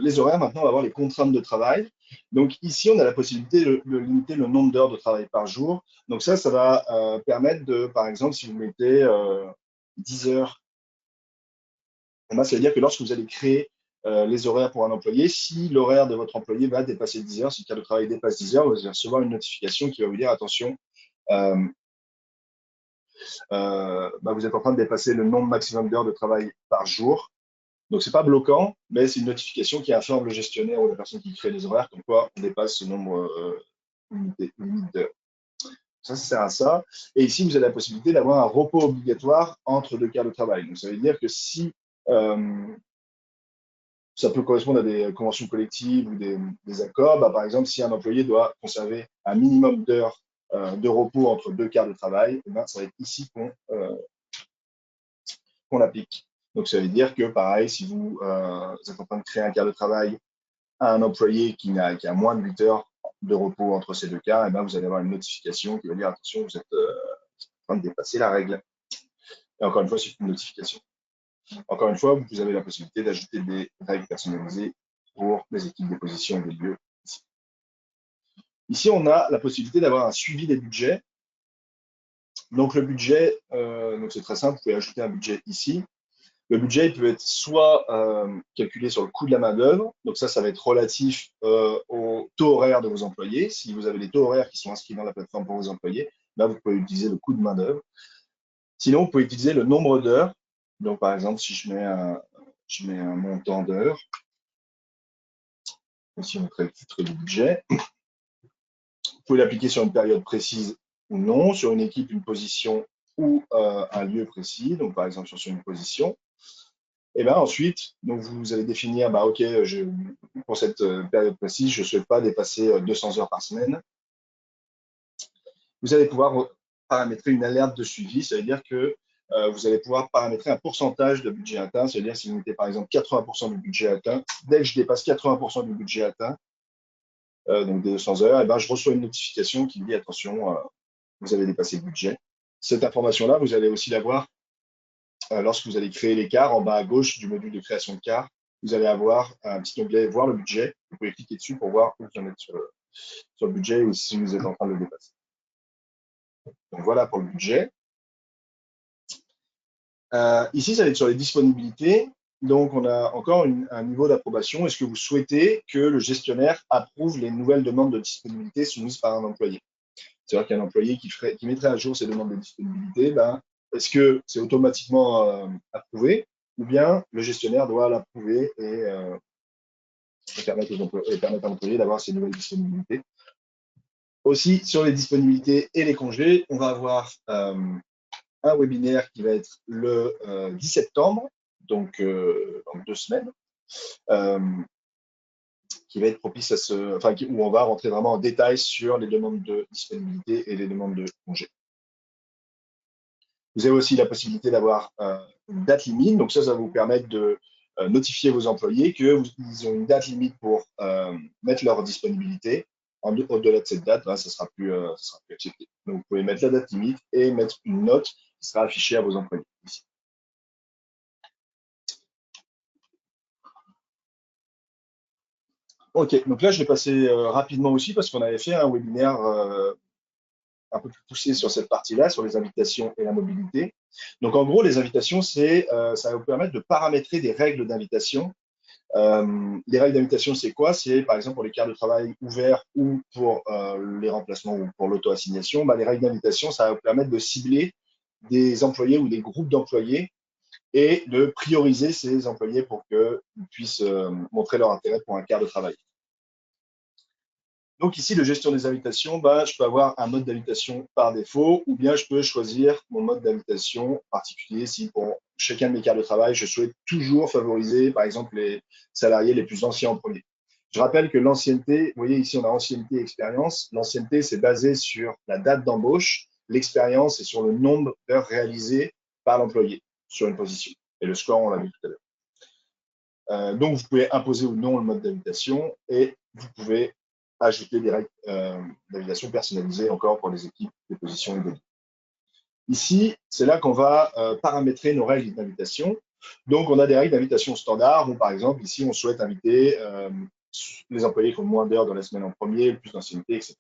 les horaires. Maintenant, on va voir les contraintes de travail. Donc, ici, on a la possibilité de limiter le nombre d'heures de travail par jour. Donc, ça va permettre de, par exemple, si vous mettez 10 heures, ça veut dire que lorsque vous allez créer les horaires pour un employé, si l'horaire de votre employé va dépasser 10 heures, si le cas de travail dépasse 10 heures, vous allez recevoir une notification qui va vous dire attention, euh, vous êtes en train de dépasser le nombre maximum d'heures de travail par jour. Donc, ce n'est pas bloquant, mais c'est une notification qui informe le gestionnaire ou la personne qui crée les horaires comme quoi on dépasse ce nombre limite d'heures. Ça sert à ça. Et ici, vous avez la possibilité d'avoir un repos obligatoire entre deux quarts de travail. Donc, ça veut dire que si ça peut correspondre à des conventions collectives ou des accords, par exemple, si un employé doit conserver un minimum d'heures de repos entre deux quarts de travail, ça va être ici qu'on applique. Donc, ça veut dire que, pareil, si vous êtes en train de créer un quart de travail à un employé qui a moins de 8 heures de repos entre ces deux cas, vous allez avoir une notification qui va dire attention, vous êtes en train de dépasser la règle. Et encore une fois, c'est une notification. Encore une fois, vous avez la possibilité d'ajouter des règles personnalisées pour les équipes de position et des lieux. Ici, on a la possibilité d'avoir un suivi des budgets. Donc, le budget, c'est très simple, vous pouvez ajouter un budget ici. Le budget il peut être soit calculé sur le coût de la main-d'œuvre, donc ça va être relatif au taux horaire de vos employés. Si vous avez des taux horaires qui sont inscrits dans la plateforme pour vos employés, là, vous pouvez utiliser le coût de main-d'œuvre. Sinon, vous pouvez utiliser le nombre d'heures. Donc, par exemple, si je mets un montant d'heures, ici on crée le budget, vous pouvez l'appliquer sur une période précise ou non, sur une équipe, une position ou un lieu précis, donc par exemple sur une position. Et ensuite, donc vous allez définir, ok, pour cette période précise, je ne souhaite pas dépasser 200 heures par semaine. Vous allez pouvoir paramétrer une alerte de suivi, ça veut dire que vous allez pouvoir paramétrer un pourcentage de budget atteint, c'est-à-dire si vous mettez par exemple 80% du budget atteint, dès que je dépasse 80% du budget atteint, donc des 200 heures, je reçois une notification qui me dit attention, vous avez dépassé le budget. Cette information-là, vous allez aussi l'avoir lorsque vous allez créer l'écart, en bas à gauche du module de création de quart, vous allez avoir un petit onglet voir le budget. Vous pouvez cliquer dessus pour voir où vous en êtes sur le budget ou si vous êtes en train de le dépasser. Donc voilà pour le budget. Ici, ça va être sur les disponibilités. Donc, on a encore un niveau d'approbation. Est-ce que vous souhaitez que le gestionnaire approuve les nouvelles demandes de disponibilité soumises par un employé? C'est-à-dire qu'un employé qui mettrait à jour ses demandes de disponibilité, est-ce que c'est automatiquement approuvé ou bien le gestionnaire doit l'approuver et permettre à l'employé d'avoir ces nouvelles disponibilités. Aussi, sur les disponibilités et les congés, on va avoir un webinaire qui va être le 10 septembre, donc dans 2 semaines, qui va être propice à où on va rentrer vraiment en détail sur les demandes de disponibilité et les demandes de congés. Vous avez aussi la possibilité d'avoir une date limite, donc ça va vous permettre de notifier vos employés qu'ils ont une date limite pour mettre leur disponibilité. Au-delà de cette date, ça ne sera plus accepté. Donc, vous pouvez mettre la date limite et mettre une note qui sera affichée à vos employés ici. Ok, donc là, je vais passer rapidement aussi parce qu'on avait fait un webinaire un peu plus poussé sur cette partie-là, sur les invitations et la mobilité. Donc, en gros, les invitations, ça va vous permettre de paramétrer des règles d'invitation. Les règles d'invitation, c'est quoi? C'est par exemple pour les quarts de travail ouverts ou pour les remplacements ou pour l'auto-assignation. Les règles d'invitation, ça va vous permettre de cibler des employés ou des groupes d'employés et de prioriser ces employés pour qu'ils puissent montrer leur intérêt pour un quart de travail. Donc ici, le gestion des invitations, je peux avoir un mode d'invitation par défaut ou bien je peux choisir mon mode d'invitation particulier si pour chacun de mes quarts de travail, je souhaite toujours favoriser, par exemple, les salariés les plus anciens en premier. Je rappelle que l'ancienneté, vous voyez ici, on a ancienneté et expérience. L'ancienneté, c'est basé sur la date d'embauche. L'expérience, c'est sur le nombre d'heures réalisées par l'employé sur une position. Et le score, on l'a vu tout à l'heure. Donc, vous pouvez imposer ou non le mode d'invitation et vous pouvez ajouter des règles d'invitation personnalisées encore pour les équipes, les positions et des lignes. Ici, c'est là qu'on va paramétrer nos règles d'invitation. Donc, on a des règles d'invitation standard où, par exemple, ici, on souhaite inviter les employés qui ont moins d'heures dans la semaine en premier, le plus d'ancienneté, etc.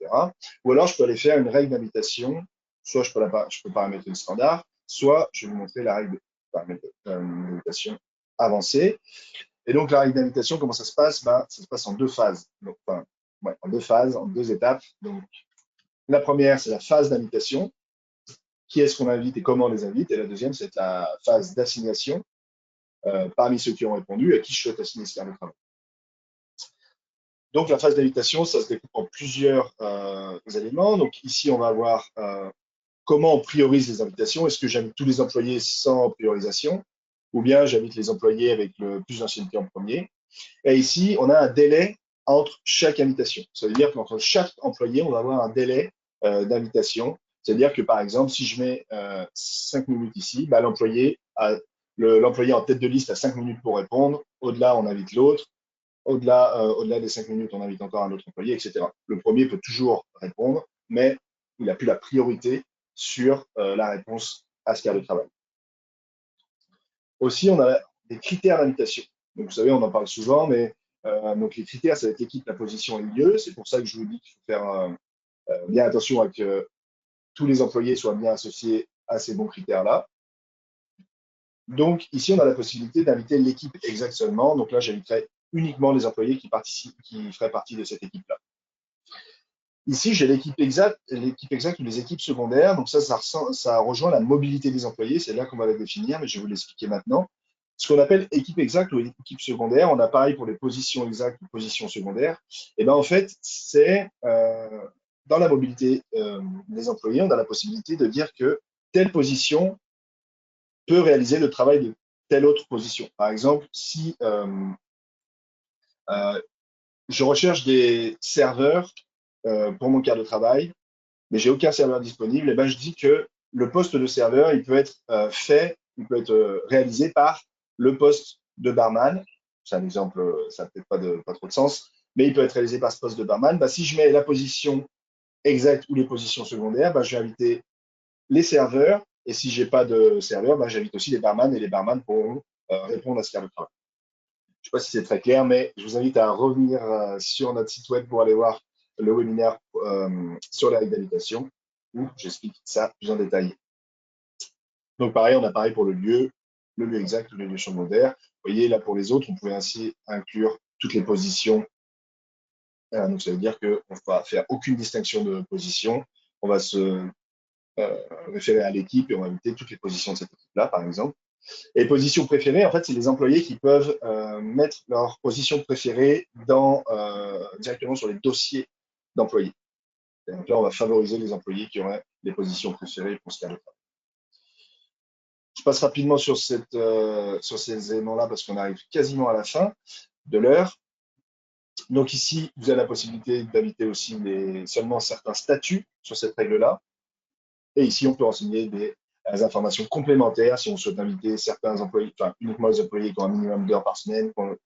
Ou alors, je peux aller faire une règle d'invitation. Soit je peux paramétrer le standard, soit je vais vous montrer la règle d'invitation avancée. Et donc, la règle d'invitation, comment ça se passe? Ça se passe en 2 phases. Donc, en 2 phases, en 2 étapes. Donc, la première, c'est la phase d'invitation. Qui est-ce qu'on invite et comment on les invite? Et la deuxième, c'est la phase d'assignation parmi ceux qui ont répondu à qui je souhaite assigner ce quart de travail. Donc, la phase d'invitation, ça se découpe en plusieurs éléments. Donc, ici, on va voir comment on priorise les invitations. Est-ce que j'invite tous les employés sans priorisation? Ou bien j'invite les employés avec le plus d'ancienneté en premier? Et ici, on a un délai entre chaque invitation. Ça veut dire qu'entre chaque employé, on va avoir un délai d'invitation. C'est-à-dire que, par exemple, si je mets 5 minutes ici, l'employé en tête de liste a 5 minutes pour répondre. Au-delà, on invite l'autre. Au-delà des 5 minutes, on invite encore un autre employé, etc. Le premier peut toujours répondre, mais il n'a plus la priorité sur la réponse à ce quart de travail. Aussi, on a des critères d'invitation. Donc, vous savez, on en parle souvent, mais donc les critères, ça va être l'équipe, la position et le lieu. C'est pour ça que je vous dis qu'il faut faire bien attention à que tous les employés soient bien associés à ces bons critères-là. Donc, ici, on a la possibilité d'inviter l'équipe exacte seulement. Donc là, j'inviterai uniquement les employés qui feraient partie de cette équipe-là. Ici, j'ai l'équipe exacte ou les équipes secondaires. Donc ça rejoint la mobilité des employés. C'est là qu'on va la définir, mais je vais vous l'expliquer maintenant. Ce qu'on appelle équipe exacte ou équipe secondaire, on a pareil pour les positions exactes ou positions secondaires. Et en fait, c'est dans la mobilité des employés, on a la possibilité de dire que telle position peut réaliser le travail de telle autre position. Par exemple, si je recherche des serveurs pour mon quart de travail, mais j'ai aucun serveur disponible, et je dis que le poste de serveur, il peut être réalisé par le poste de barman. C'est un exemple, ça n'a peut-être pas trop de sens, mais il peut être réalisé par ce poste de barman. Si je mets la position exacte ou les positions secondaires, je vais inviter les serveurs, et si j'ai pas de serveur, j'invite aussi les barman, et les barman pourront répondre à ce quart de travail. Je ne sais pas si c'est très clair, mais je vous invite à revenir sur notre site web pour aller voir le webinaire sur les règles d'invitation où j'explique ça plus en détail. Donc pareil, on a pareil pour le lieu exact ou le lieu secondaire. Vous voyez, là pour les autres, on pouvait ainsi inclure toutes les positions. Donc ça veut dire qu'on ne va faire aucune distinction de position. On va se référer à l'équipe et on va inviter toutes les positions de cette équipe-là, par exemple. Et position préférée, en fait, c'est les employés qui peuvent mettre leur position préférée directement sur les dossiers d'employés. Donc là, on va favoriser les employés qui auraient des positions préférées pour ce cas de travail. Je passe rapidement sur ces éléments-là parce qu'on arrive quasiment à la fin de l'heure. Donc ici, vous avez la possibilité d'inviter aussi seulement certains statuts sur cette règle-là. Et ici, on peut renseigner des informations complémentaires si on souhaite inviter certains employés, enfin uniquement les employés qui ont un minimum d'heures par semaine, qui n'ont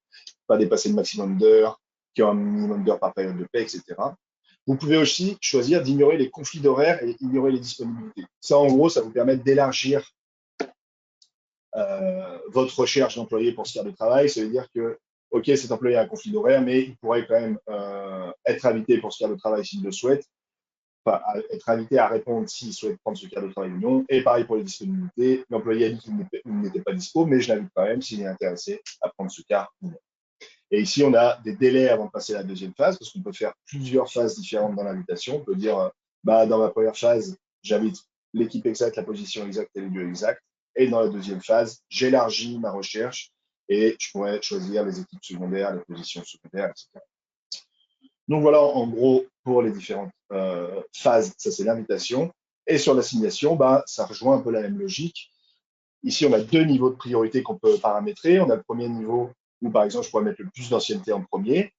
pas dépassé le maximum d'heures, qui ont un minimum d'heures par période de paie, etc. Vous pouvez aussi choisir d'ignorer les conflits d'horaires et ignorer les disponibilités. Ça, en gros, ça vous permet d'élargir votre recherche d'employé pour ce cas de travail. Ça veut dire que, OK, cet employé a un conflit d'horaire, mais il pourrait quand même être invité pour ce cas de travail s'il le souhaite, enfin, être invité à répondre s'il souhaite prendre ce cas de travail ou non. Et pareil pour les disponibilités. L'employé a dit qu'il n'était pas dispo, mais je l'invite quand même s'il est intéressé à prendre ce cas ou non. Et ici, on a des délais avant de passer à la deuxième phase, parce qu'on peut faire plusieurs phases différentes dans l'invitation. On peut dire, dans ma première phase, j'invite l'équipe exacte, la position exacte et les lieux exacts. Et dans la deuxième phase, j'élargis ma recherche et je pourrais choisir les équipes secondaires, les positions secondaires, etc. Donc voilà, en gros, pour les différentes phases, ça c'est l'invitation. Et sur l'assignation, ça rejoint un peu la même logique. Ici, on a deux niveaux de priorité qu'on peut paramétrer. On a le premier niveau où, par exemple, je pourrais mettre le plus d'ancienneté en premier.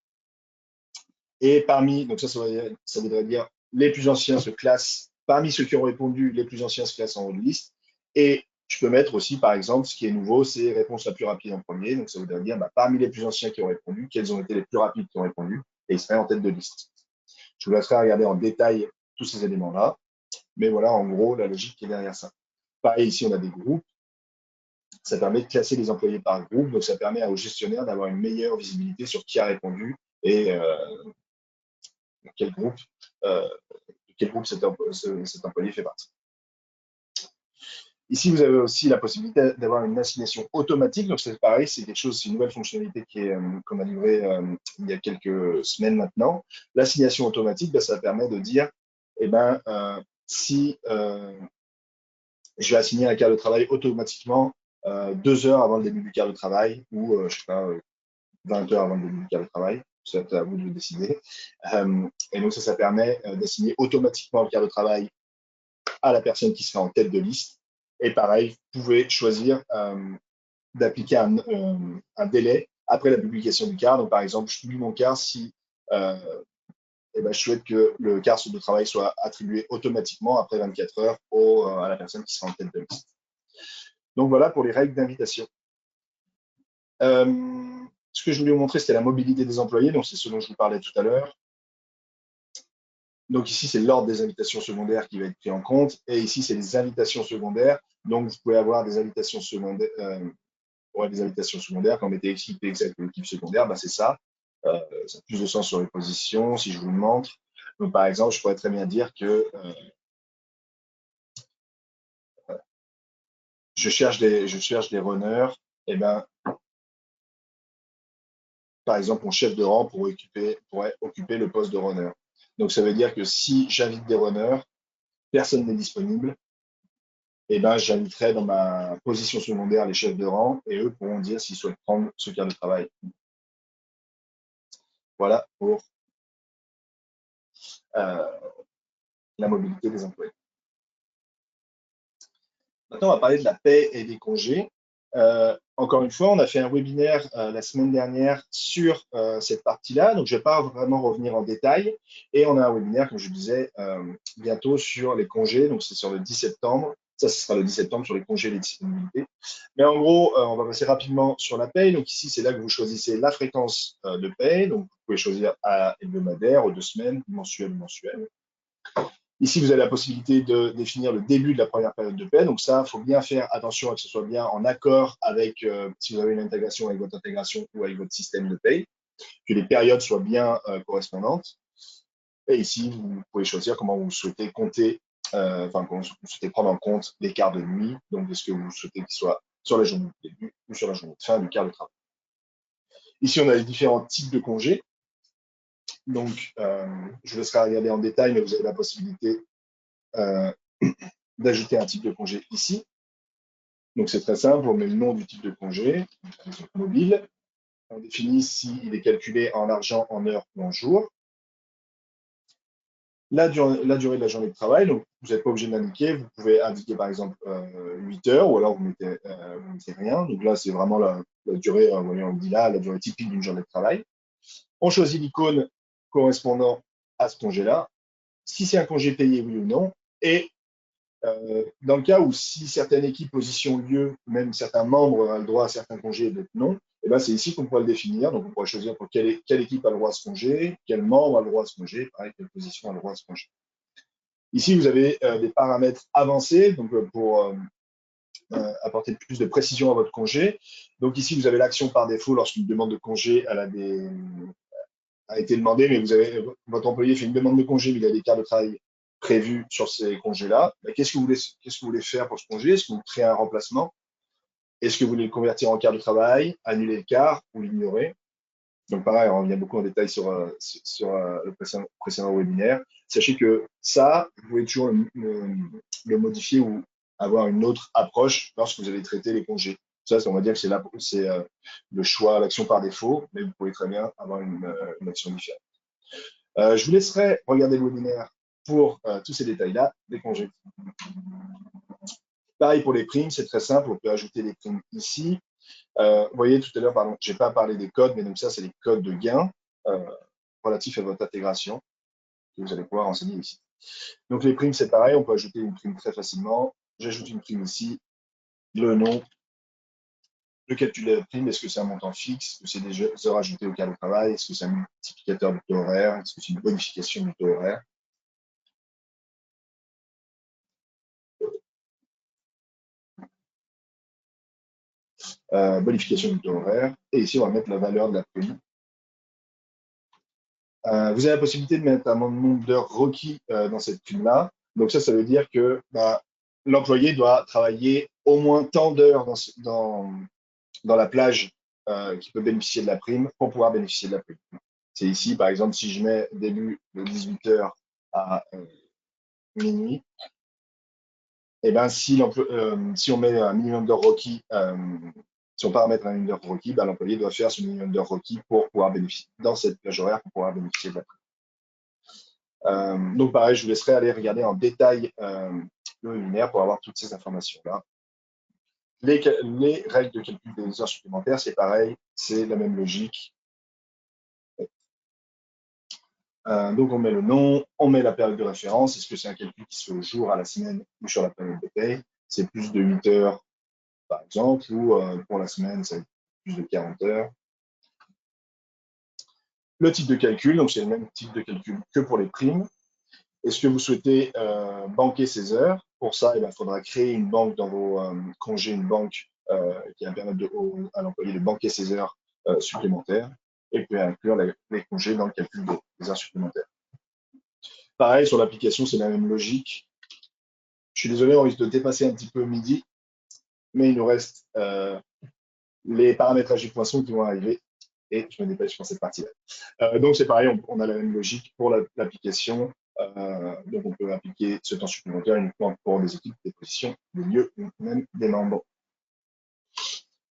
Et parmi, donc ça voudrait dire les plus anciens se classent, parmi ceux qui ont répondu, les plus anciens se classent en haut de liste. Et je peux mettre aussi, par exemple, ce qui est nouveau, c'est réponse la plus rapide en premier. Donc ça voudrait dire, parmi les plus anciens qui ont répondu, quels ont été les plus rapides qui ont répondu, et ils seraient en tête de liste. Je vous laisserai regarder en détail tous ces éléments-là. Mais voilà, en gros, la logique qui est derrière ça. Pareil, ici, on a des groupes. Ça permet de classer les employés par groupe, donc ça permet au gestionnaire d'avoir une meilleure visibilité sur qui a répondu et quel groupe, cet employé fait partie. Ici, vous avez aussi la possibilité d'avoir une assignation automatique. Donc, c'est pareil, c'est une nouvelle fonctionnalité qu'on a livrée il y a quelques semaines maintenant. L'assignation automatique, ça permet de dire, si je vais assigner un quart de travail automatiquement 2 heures avant le début du quart de travail ou, je sais pas, 20 heures avant le début du quart de travail. C'est à vous de le décider. Et donc, ça permet d'assigner automatiquement le quart de travail à la personne qui sera en tête de liste. Et pareil, vous pouvez choisir d'appliquer un délai après la publication du quart. Donc, par exemple, je publie mon quart si je souhaite que le quart de travail soit attribué automatiquement après 24 heures à la personne qui sera en tête de liste. Donc, voilà pour les règles d'invitation. Ce que je voulais vous montrer, c'était la mobilité des employés. Donc, c'est ce dont je vous parlais tout à l'heure. Donc ici, c'est l'ordre des invitations secondaires qui va être pris en compte. Et ici, c'est les invitations secondaires. Donc, vous pouvez avoir des invitations secondaires. Des invitations secondaires, quand on mettait équipe exacte ou équipe secondaire, c'est ça. Ça a plus de sens sur les positions, si je vous le montre. Donc, par exemple, je pourrais très bien dire que je cherche des runners. Et par exemple, mon chef de rang pourrait occuper le poste de runner. Donc, ça veut dire que si j'invite des runners, personne n'est disponible. J'inviterai dans ma position secondaire les chefs de rang et eux pourront dire s'ils souhaitent prendre ce quart de travail. Voilà pour la mobilité des employés. Maintenant, on va parler de la paie et des congés. Encore une fois, on a fait un webinaire la semaine dernière sur cette partie-là, donc je ne vais pas vraiment revenir en détail. Et on a un webinaire, comme je disais, bientôt sur les congés, donc c'est sur le 10 septembre. Ça, ce sera le 10 septembre sur les congés et les disponibilités. Mais en gros, on va passer rapidement sur la paye. Donc ici, c'est là que vous choisissez la fréquence de paye. Donc vous pouvez choisir à hebdomadaire, aux 2 semaines, mensuel ou mensuel. Ici, vous avez la possibilité de définir le début de la première période de paie. Donc ça, il faut bien faire attention à que ce soit bien en accord avec, si vous avez une intégration avec votre intégration ou avec votre système de paie, que les périodes soient bien correspondantes. Et ici, vous pouvez choisir comment vous souhaitez compter, comment vous souhaitez prendre en compte les quarts de nuit. Donc, est-ce que vous souhaitez qu'il soit sur la journée de début ou sur la journée de fin du quart de travail. Ici, on a les différents types de congés. Donc, je vous laisserai regarder en détail, mais vous avez la possibilité d'ajouter un type de congé ici. Donc c'est très simple, on met le nom du type de congé, par exemple mobile. On définit s'il est calculé en argent, en heures ou en jours. La durée de la journée de travail, donc vous n'êtes pas obligé d'indiquer, vous pouvez indiquer par exemple 8 heures ou alors vous mettez rien. Donc là, c'est vraiment la durée, voyez, on dit là, la durée typique d'une journée de travail. On choisit l'icône correspondant à ce congé-là, si c'est un congé payé, oui ou non. Et dans le cas où si certaines équipes, positions, lieux, même certains membres ont le droit à certains congés et d'autres non, et ben c'est ici qu'on pourra le définir. Donc on pourra choisir pour quelle équipe a le droit à ce congé, quel membre a le droit à ce congé, pareil, quelle position a le droit à ce congé. Ici, vous avez des paramètres avancés donc, pour apporter plus de précision à votre congé. Donc ici, vous avez l'action par défaut lorsqu'une demande de congé a été demandée, mais votre employé fait une demande de congé, mais il a des quarts de travail prévus sur ces congés-là. Qu'est-ce que vous voulez faire pour ce congé? Est-ce que vous créez un remplacement? Est-ce que vous voulez le convertir en quart de travail, annuler le quart ou l'ignorer? Donc pareil, on revient beaucoup en détail sur le précédent webinaire. Sachez que ça, vous pouvez toujours le modifier ou avoir une autre approche lorsque vous allez traiter les congés. Ça, on va dire que c'est le choix, l'action par défaut, mais vous pouvez très bien avoir une action différente. Je vous laisserai regarder le webinaire pour tous ces détails-là des congés. Pareil pour les primes, c'est très simple, on peut ajouter les primes ici. Vous voyez tout à l'heure, pardon, je n'ai pas parlé des codes, mais donc ça, c'est les codes de gain relatifs à votre intégration que vous allez pouvoir renseigner ici. Donc les primes, c'est pareil, on peut ajouter une prime très facilement. J'ajoute une prime ici, le nom, le calcul de la prime, est-ce que c'est un montant fixe, est-ce que c'est des heures ajoutées au cadre de travail, est-ce que c'est un multiplicateur du taux horaire, est-ce que c'est une bonification du taux horaire. Bonification du taux horaire. Et ici, on va mettre la valeur de la prime. Vous avez la possibilité de mettre un nombre d'heures requis dans cette prime-là. Donc ça veut dire que l'employé doit travailler au moins tant d'heures dans la plage qui peut bénéficier de la prime pour pouvoir bénéficier de la prime. C'est ici, par exemple, si je mets début de 18 heures à minuit, et ben si on met un minimum d'heures requis, si on paramètre un minimum d'heures requis, l'employé doit faire ce minimum d'heures requis pour pouvoir bénéficier, dans cette plage horaire, pour pouvoir bénéficier de la prime. Donc pareil, je vous laisserai aller regarder en détail le webinaire pour avoir toutes ces informations-là. Les règles de calcul des heures supplémentaires, c'est pareil, c'est la même logique. Donc on met le nom, on met la période de référence. Est-ce que c'est un calcul qui se fait au jour, à la semaine ou sur la période de paye? C'est plus de 8 heures, par exemple, ou pour la semaine, c'est plus de 40 heures. Le type de calcul, donc c'est le même type de calcul que pour les primes. Est-ce que vous souhaitez banquer ces heures? Pour ça, il faudra créer une banque dans vos congés, une banque qui va permettre à l'employé de banquer ses heures supplémentaires et puis inclure les congés dans le calcul des heures supplémentaires. Pareil, sur l'application, c'est la même logique. Je suis désolé, on risque de dépasser un petit peu midi, mais il nous reste les paramétrages du poinçon qui vont arriver et je me dépêche pour cette partie-là. Donc c'est pareil, on a la même logique pour l'application. Donc on peut appliquer ce temps supplémentaire uniquement pour des équipes, des positions, des lieux ou même des membres.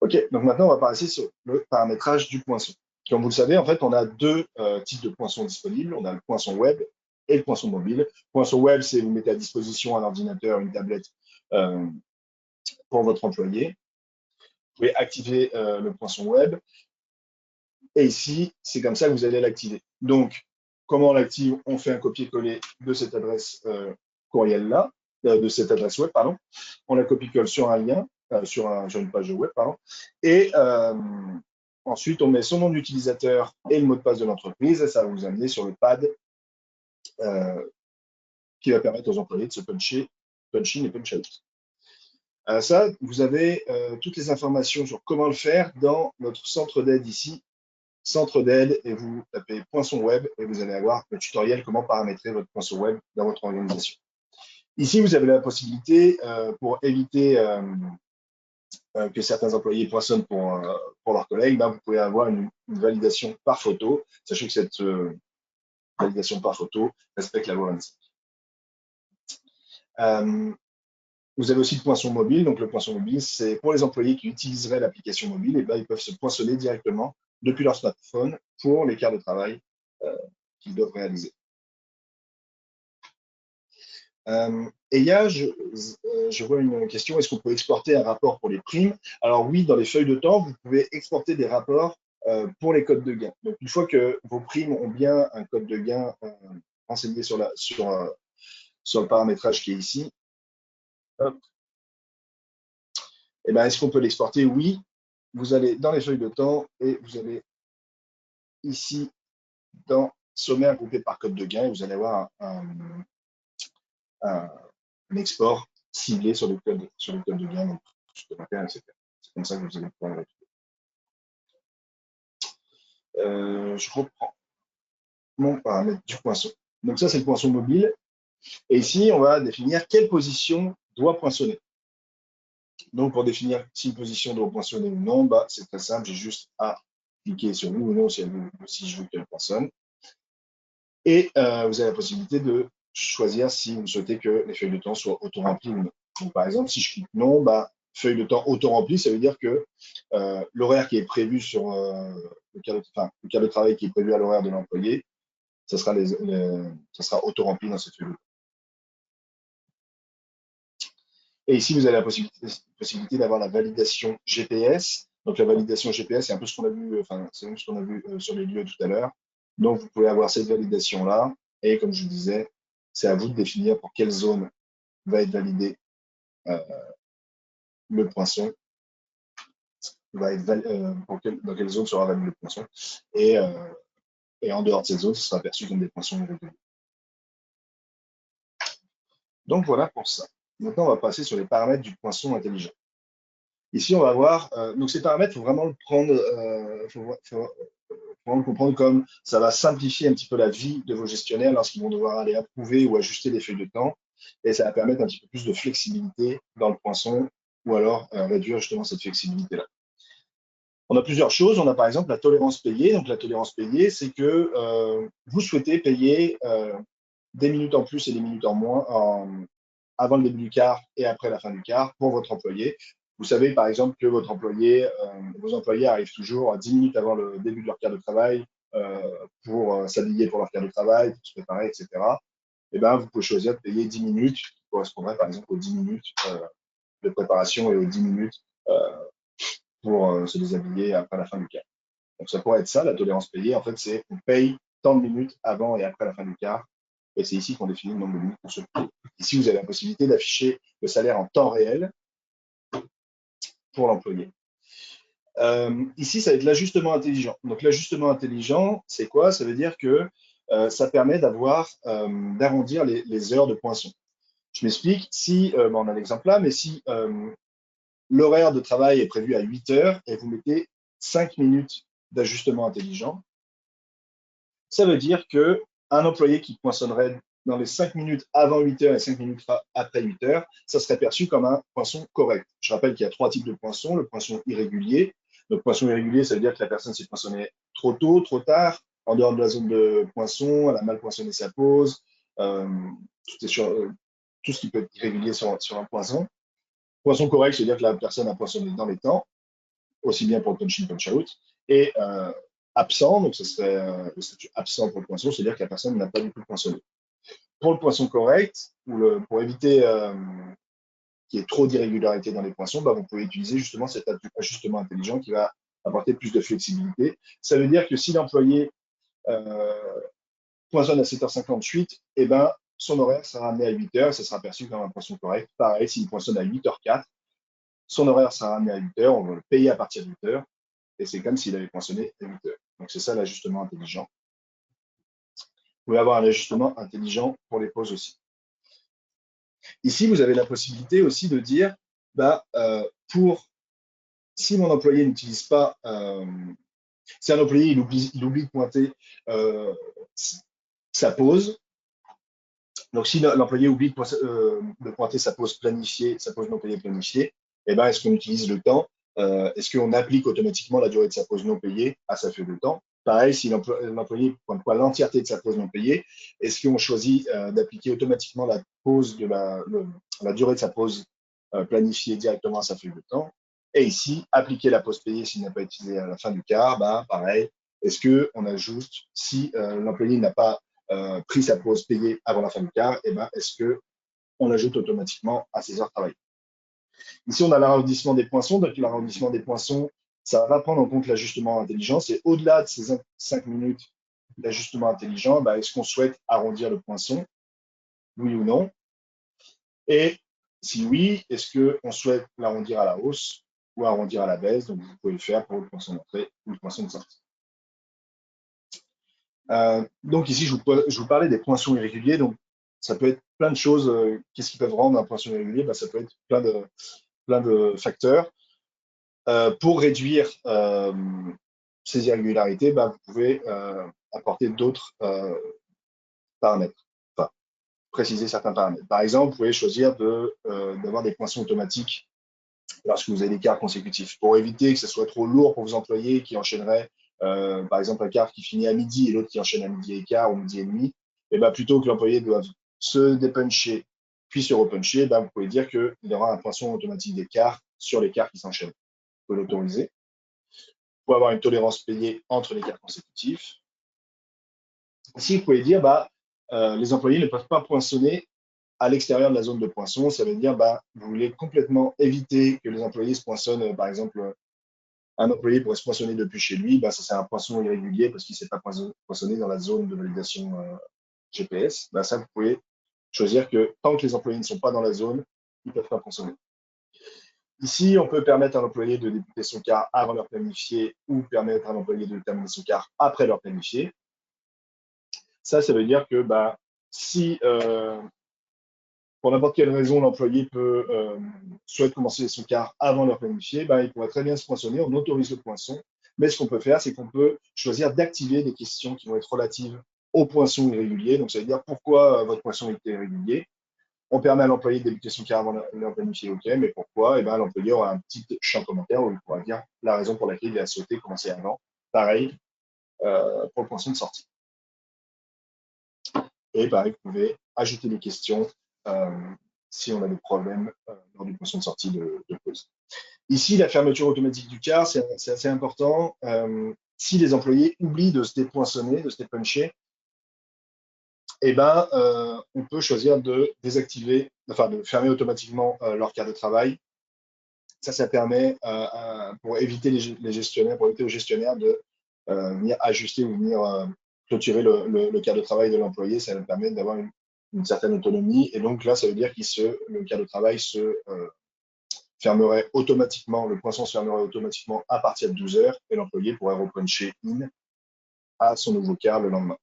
Ok, donc maintenant on va passer sur le paramétrage du poinçon. Comme vous le savez, en fait, on a deux types de poinçons disponibles. On a le poinçon web et le poinçon mobile. Poinçon web, c'est vous mettez à disposition un ordinateur, une tablette pour votre employé. Vous pouvez activer le poinçon web. Et ici, c'est comme ça que vous allez l'activer. Donc, comment on l'active? On fait un copier-coller de cette adresse courriel-là, de cette adresse web, pardon. On la copie-colle sur un lien, sur une page web, pardon. Et ensuite, on met son nom d'utilisateur et le mot de passe de l'entreprise. Et ça va vous amener sur le pad qui va permettre aux employés de se punch in et punch out. Ça, vous avez toutes les informations sur comment le faire dans notre centre d'aide ici, centre d'aide, et vous tapez poinçon web et vous allez avoir le tutoriel comment paramétrer votre poinçon web dans votre organisation. Ici, vous avez la possibilité, pour éviter que certains employés poinçonnent pour leurs collègues, vous pouvez avoir une validation par photo. Sachez que cette validation par photo respecte la loi 25. Vous avez aussi le poinçon mobile. Donc, le poinçon mobile, c'est pour les employés qui utiliseraient l'application mobile, et ben, ils peuvent se poinçonner directement depuis leur smartphone pour les quarts de travail qu'ils doivent réaliser. Et il y a, je vois une question, est-ce qu'on peut exporter un rapport pour les primes? Alors oui, dans les feuilles de temps, vous pouvez exporter des rapports pour les codes de gain. Donc une fois que vos primes ont bien un code de gain renseigné sur le paramétrage qui est ici, hop, et ben, est-ce qu'on peut l'exporter? Oui, vous allez dans les feuilles de temps et vous allez ici dans sommaire groupé par code de gain et vous allez avoir un export ciblé sur le code de gain, donc je te rappelle, etc. C'est comme ça que vous allez pouvoir le retrouver. Je reprends mon paramètre du poinçon. Donc ça, c'est le poinçon mobile. Et ici, on va définir quelle position doit poinçonner. Donc pour définir si une position doit poinçonner ou non, bah, c'est très simple, j'ai juste à cliquer sur oui ou non si je veux qu'elle poinçonne. Et vous avez la possibilité de choisir si vous souhaitez que les feuilles de temps soient auto-remplies ou non. Donc, par exemple, si je clique non, bah, feuille de temps auto-remplie, ça veut dire que l'horaire qui est prévu sur le cas de travail qui est prévu à l'horaire de l'employé, ça sera, ça sera auto-rempli dans cette feuille de temps. Et ici, vous avez la possibilité d'avoir la validation GPS. Donc, la validation GPS, c'est un peu ce qu'on a vu, c'est ce qu'on a vu sur les lieux tout à l'heure. Donc, vous pouvez avoir cette validation-là. Et comme je vous disais, c'est à vous de définir pour quelle zone va être validé le poinçon, dans quelle zone sera validé le poinçon. Et en dehors de cette zone, ce sera perçu comme des poinçons irréguliers. Donc, voilà pour ça. Maintenant, on va passer sur les paramètres du poinçon intelligent. Ici, on va voir, donc ces paramètres, il faut vraiment le prendre, faut vraiment le comprendre comme ça va simplifier un petit peu la vie de vos gestionnaires lorsqu'ils vont devoir aller approuver ou ajuster les feuilles de temps. Et ça va permettre un petit peu plus de flexibilité dans le poinçon ou alors réduire justement cette flexibilité-là. On a plusieurs choses. On a par exemple la tolérance payée. Donc la tolérance payée, c'est que vous souhaitez payer des minutes en plus et des minutes en moins avant le début du quart et après la fin du quart pour votre employé. Vous savez par exemple que vos employés arrivent toujours 10 minutes avant le début de leur quart de travail pour s'habiller pour leur quart de travail, pour se préparer, etc. Et ben, vous pouvez choisir de payer 10 minutes, qui correspondraient par exemple aux 10 minutes de préparation et aux 10 minutes pour se déshabiller après la fin du quart. Donc ça pourrait être ça, la tolérance payée. En fait, c'est on paye tant de minutes avant et après la fin du quart. Et c'est ici qu'on définit le nombre de minutes qu'on se paye. Ici, vous avez la possibilité d'afficher le salaire en temps réel pour l'employé. Ici, ça va être l'ajustement intelligent. Donc l'ajustement intelligent, c'est quoi? Ça veut dire que ça permet d'arrondir les heures de poinçon. Je m'explique. Si, on a l'exemple là, mais si l'horaire de travail est prévu à 8 heures et vous mettez 5 minutes d'ajustement intelligent, ça veut dire qu'un employé qui poinçonnerait dans les 5 minutes avant 8 heures et 5 minutes après 8 heures, ça serait perçu comme un poinçon correct. Je rappelle qu'il y a 3 types de poinçons. Le poinçon irrégulier. Donc, poinçon irrégulier, ça veut dire que la personne s'est poinçonnée trop tôt, trop tard, en dehors de la zone de poinçon, elle a mal poinçonné sa pause, tout ce qui peut être irrégulier sur un poinçon. Poinçon correct, c'est-à-dire que la personne a poinçonné dans les temps, aussi bien pour le punch in, punch out. Et absent, donc ce serait le statut absent pour le poinçon, c'est-à-dire que la personne n'a pas du tout poinçonné. Pour le poinçon correct, pour éviter qu'il y ait trop d'irrégularité dans les poinçons, bah, vous pouvez utiliser justement cet ajustement intelligent qui va apporter plus de flexibilité. Ça veut dire que si l'employé poinçonne à 7h58, eh ben, son horaire sera amené à 8h, ça sera perçu comme un poinçon correct. Pareil, s'il poinçonne à 8h04, son horaire sera amené à 8h, on va le payer à partir de 8h, et c'est comme s'il avait poinçonné à 8h. Donc c'est ça l'ajustement intelligent. Vous pouvez avoir un ajustement intelligent pour les pauses aussi. Ici, vous avez la possibilité aussi de dire, bah, si mon employé n'utilise pas, si un employé il oublie de pointer sa pause, donc si l'employé oublie de pointer sa pause planifiée, sa pause non payée planifiée, eh ben, est-ce qu'on utilise le temps? Est-ce qu'on applique automatiquement la durée de sa pause non payée à sa feuille de temps? Pareil, si l'employé ne pointe pas l'entièreté de sa pause non payée, est-ce qu'on choisit d'appliquer automatiquement la durée de sa pause planifier directement sa feuille de temps. Et ici, appliquer la pause payée s'il n'a pas utilisé à la fin du quart, bah, pareil. Est-ce qu'on ajoute, si l'employé n'a pas pris sa pause payée avant la fin du quart, et ben, est-ce qu'on ajoute automatiquement à ses heures travaillées? Ici, on a l'arrondissement des poinçons. Donc, l'arrondissement des poinçons, ça va prendre en compte l'ajustement intelligent. Et au-delà de ces 5 minutes d'ajustement intelligent, bah, est-ce qu'on souhaite arrondir le poinçon? Oui ou non? Et si oui, est-ce qu'on souhaite l'arrondir à la hausse ou arrondir à la baisse? Donc, vous pouvez le faire pour le poinçon d'entrée ou le poinçon de sortie. Donc ici, je vous parlais des poinçons irréguliers. Donc, ça peut être plein de choses. Qu'est-ce qui peut rendre un poinçon irrégulier? Bah, ça peut être plein de facteurs. Pour réduire ces irrégularités, bah, vous pouvez apporter d'autres paramètres, enfin, préciser certains paramètres. Par exemple, vous pouvez choisir d'avoir des poinçons automatiques lorsque vous avez des quarts consécutifs, pour éviter que ce soit trop lourd pour vos employés qui enchaîneraient, par exemple, un quart qui finit à midi et l'autre qui enchaîne à midi et quart ou midi et demi. Et bah, plutôt que l'employé doive se dépuncher puis se repuncher, bah, vous pouvez dire qu'il y aura un poinçon automatique des quarts sur les quarts qui s'enchaînent. Vous pouvez l'autoriser. Pour avoir une tolérance payée entre les quarts consécutifs. Ici, vous pouvez dire, bah, les employés ne peuvent pas poinçonner à l'extérieur de la zone de poinçon. Ça veut dire, bah, vous voulez complètement éviter que les employés se poinçonnent. Par exemple, un employé pourrait se poinçonner depuis chez lui, bah, ça c'est un poinçon irrégulier parce qu'il ne s'est pas poinçonné dans la zone de validation GPS. Bah, ça, vous pouvez choisir que tant que les employés ne sont pas dans la zone, ils ne peuvent pas poinçonner. Ici, on peut permettre à l'employé de débuter son quart avant l'heure planifiée ou permettre à l'employé de terminer son quart après l'heure planifiée. Ça veut dire que bah, si pour n'importe quelle raison l'employé souhaite commencer son quart avant l'heure planifiée, bah, il pourrait très bien se poinçonner, on autorise le poinçon. Mais ce qu'on peut faire, c'est qu'on peut choisir d'activer des questions qui vont être relatives au poinçon irrégulier. Donc, ça veut dire pourquoi votre poinçon est irrégulier. On permet à l'employé de débuter son quart avant l'heure planifiée, ok, mais pourquoi? Et ben, l'employé aura un petit champ commentaire où il pourra dire la raison pour laquelle il a souhaité commencer avant. Pareil pour le poinçon de sortie. Et pareil, vous pouvez ajouter des questions si on a des problèmes lors du poinçon de sortie de pause. Ici, la fermeture automatique du quart, c'est assez important. Si les employés oublient de se dépoinçonner, de se dépuncher, eh ben, on peut choisir de désactiver, enfin de fermer automatiquement leur quart de travail. Ça permet pour éviter les gestionnaires, pour éviter aux gestionnaires de venir ajuster ou venir clôturer le quart de travail de l'employé. Ça permet d'avoir une certaine autonomie. Et donc là, ça veut dire que le quart de travail se fermerait automatiquement, le poinçon se fermerait automatiquement à partir de 12 heures et l'employé pourrait repuncher in à son nouveau quart le lendemain.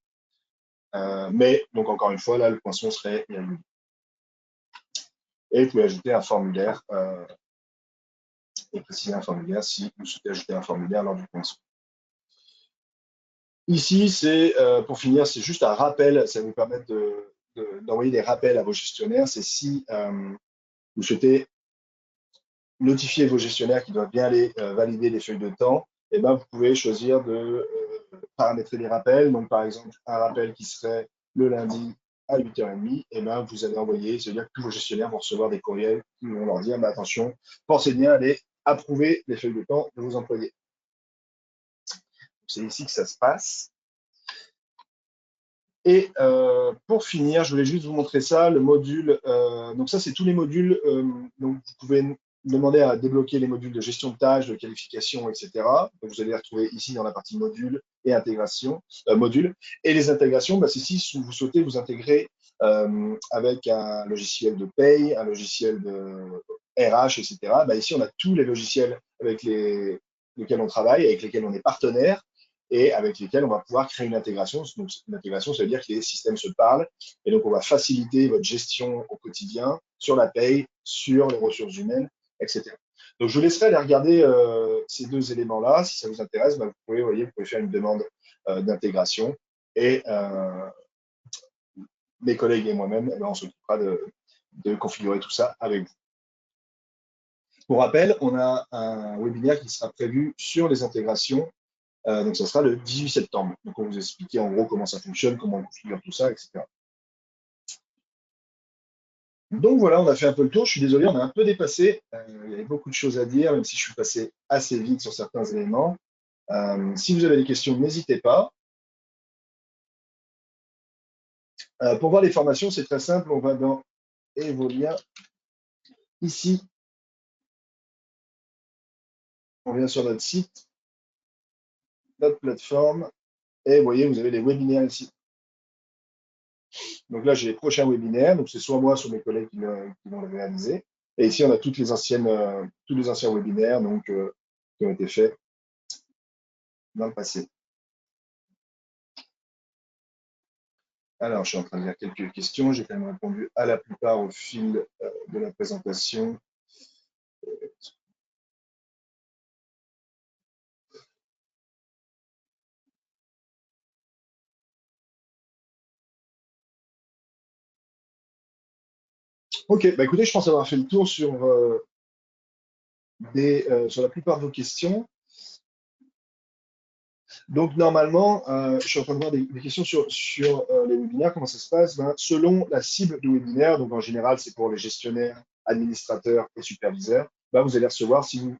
Mais donc encore une fois, là, le poinçon serait irrégulier. Et vous pouvez ajouter un formulaire et préciser un formulaire si vous souhaitez ajouter un formulaire lors du poinçon. Ici, c'est pour finir, c'est juste un rappel, ça va vous permettre d'envoyer des rappels à vos gestionnaires. C'est si vous souhaitez notifier vos gestionnaires qui doivent bien aller valider les feuilles de temps, et ben, vous pouvez choisir de paramétrer les rappels. Donc, par exemple, un rappel qui serait le lundi à 8h30, et ben, vous allez envoyer, c'est-à-dire que tous vos gestionnaires vont recevoir des courriels qui vont leur dire, mais attention, pensez bien à aller approuver les feuilles de temps de vos employés. C'est ici que ça se passe. Et pour finir, je voulais juste vous montrer ça, le module. Donc ça, c'est tous les modules. Donc vous pouvez demander à débloquer les modules de gestion de tâches, de qualification, etc. Donc vous allez les retrouver ici dans la partie module et intégration, module. Et les intégrations, bah, c'est si vous souhaitez vous intégrer avec un logiciel de paye, un logiciel de RH, etc. Bah, ici, on a tous les logiciels avec lesquels on travaille, avec lesquels on est partenaire, et avec lesquels on va pouvoir créer une intégration. Donc, une intégration, ça veut dire que les systèmes se parlent, et donc on va faciliter votre gestion au quotidien sur la paye, sur les ressources humaines, etc. Donc, je vous laisserai aller regarder ces deux éléments-là. Si ça vous intéresse, bah, vous pouvez faire une demande d'intégration, et mes collègues et moi-même, on s'occupera de configurer tout ça avec vous. Pour rappel, on a un webinaire qui sera prévu sur les intégrations. Donc, ça sera le 18 septembre. Donc, on va vous expliquer en gros comment ça fonctionne, comment on configure tout ça, etc. Donc voilà, on a fait un peu le tour. Je suis désolé, on a un peu dépassé. Il y avait beaucoup de choses à dire, même si je suis passé assez vite sur certains éléments. Si vous avez des questions, n'hésitez pas. Pour voir les formations, c'est très simple. On va dans Evolia. Ici, on vient sur notre site, notre plateforme, et vous voyez, vous avez les webinaires ici. Donc là, j'ai les prochains webinaires. Donc c'est soit moi, soit mes collègues qui vont les réaliser. Et ici, on a toutes les anciennes, tous les anciens webinaires qui ont été faits dans le passé. Alors, je suis en train de lire quelques questions. J'ai quand même répondu à la plupart au fil de la présentation. Ok, bah écoutez, je pense avoir fait le tour sur la plupart de vos questions. Donc, normalement, je suis en train de voir des questions sur les webinaires, comment ça se passe. Ben, selon la cible du webinaire, donc en général, c'est pour les gestionnaires, administrateurs et superviseurs, ben, vous allez recevoir, si vous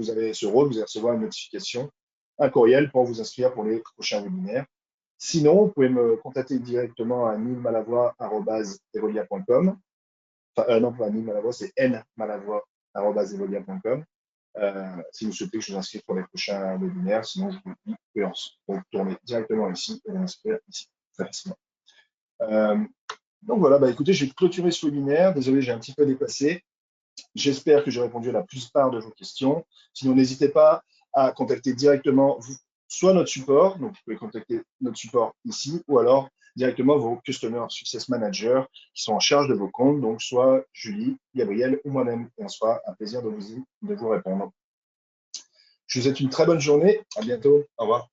avez ce rôle, vous allez recevoir une notification, un courriel pour vous inscrire pour les prochains webinaires. Sinon, vous pouvez me contacter directement à nilmalavoie@evolia.com. Enfin, non, pas nilmalavoie, c'est nmalavoie@evolia.com. Si vous souhaitez que je vous inscrive pour les prochains webinaires, sinon je vous dis, vous pouvez retourner directement ici et vous inscrire ici, très facilement. Euh, donc voilà, bah écoutez, je vais clôturer ce webinaire. Désolé, j'ai un petit peu dépassé. J'espère que j'ai répondu à la plupart de vos questions. Sinon, n'hésitez pas à contacter directement soit notre support, donc vous pouvez contacter notre support ici, ou alors directement vos Customer Success Managers qui sont en charge de vos comptes, donc soit Julie, Gabriel ou moi-même. Et on se fera un plaisir de vous répondre. Je vous souhaite une très bonne journée. À bientôt. Au revoir.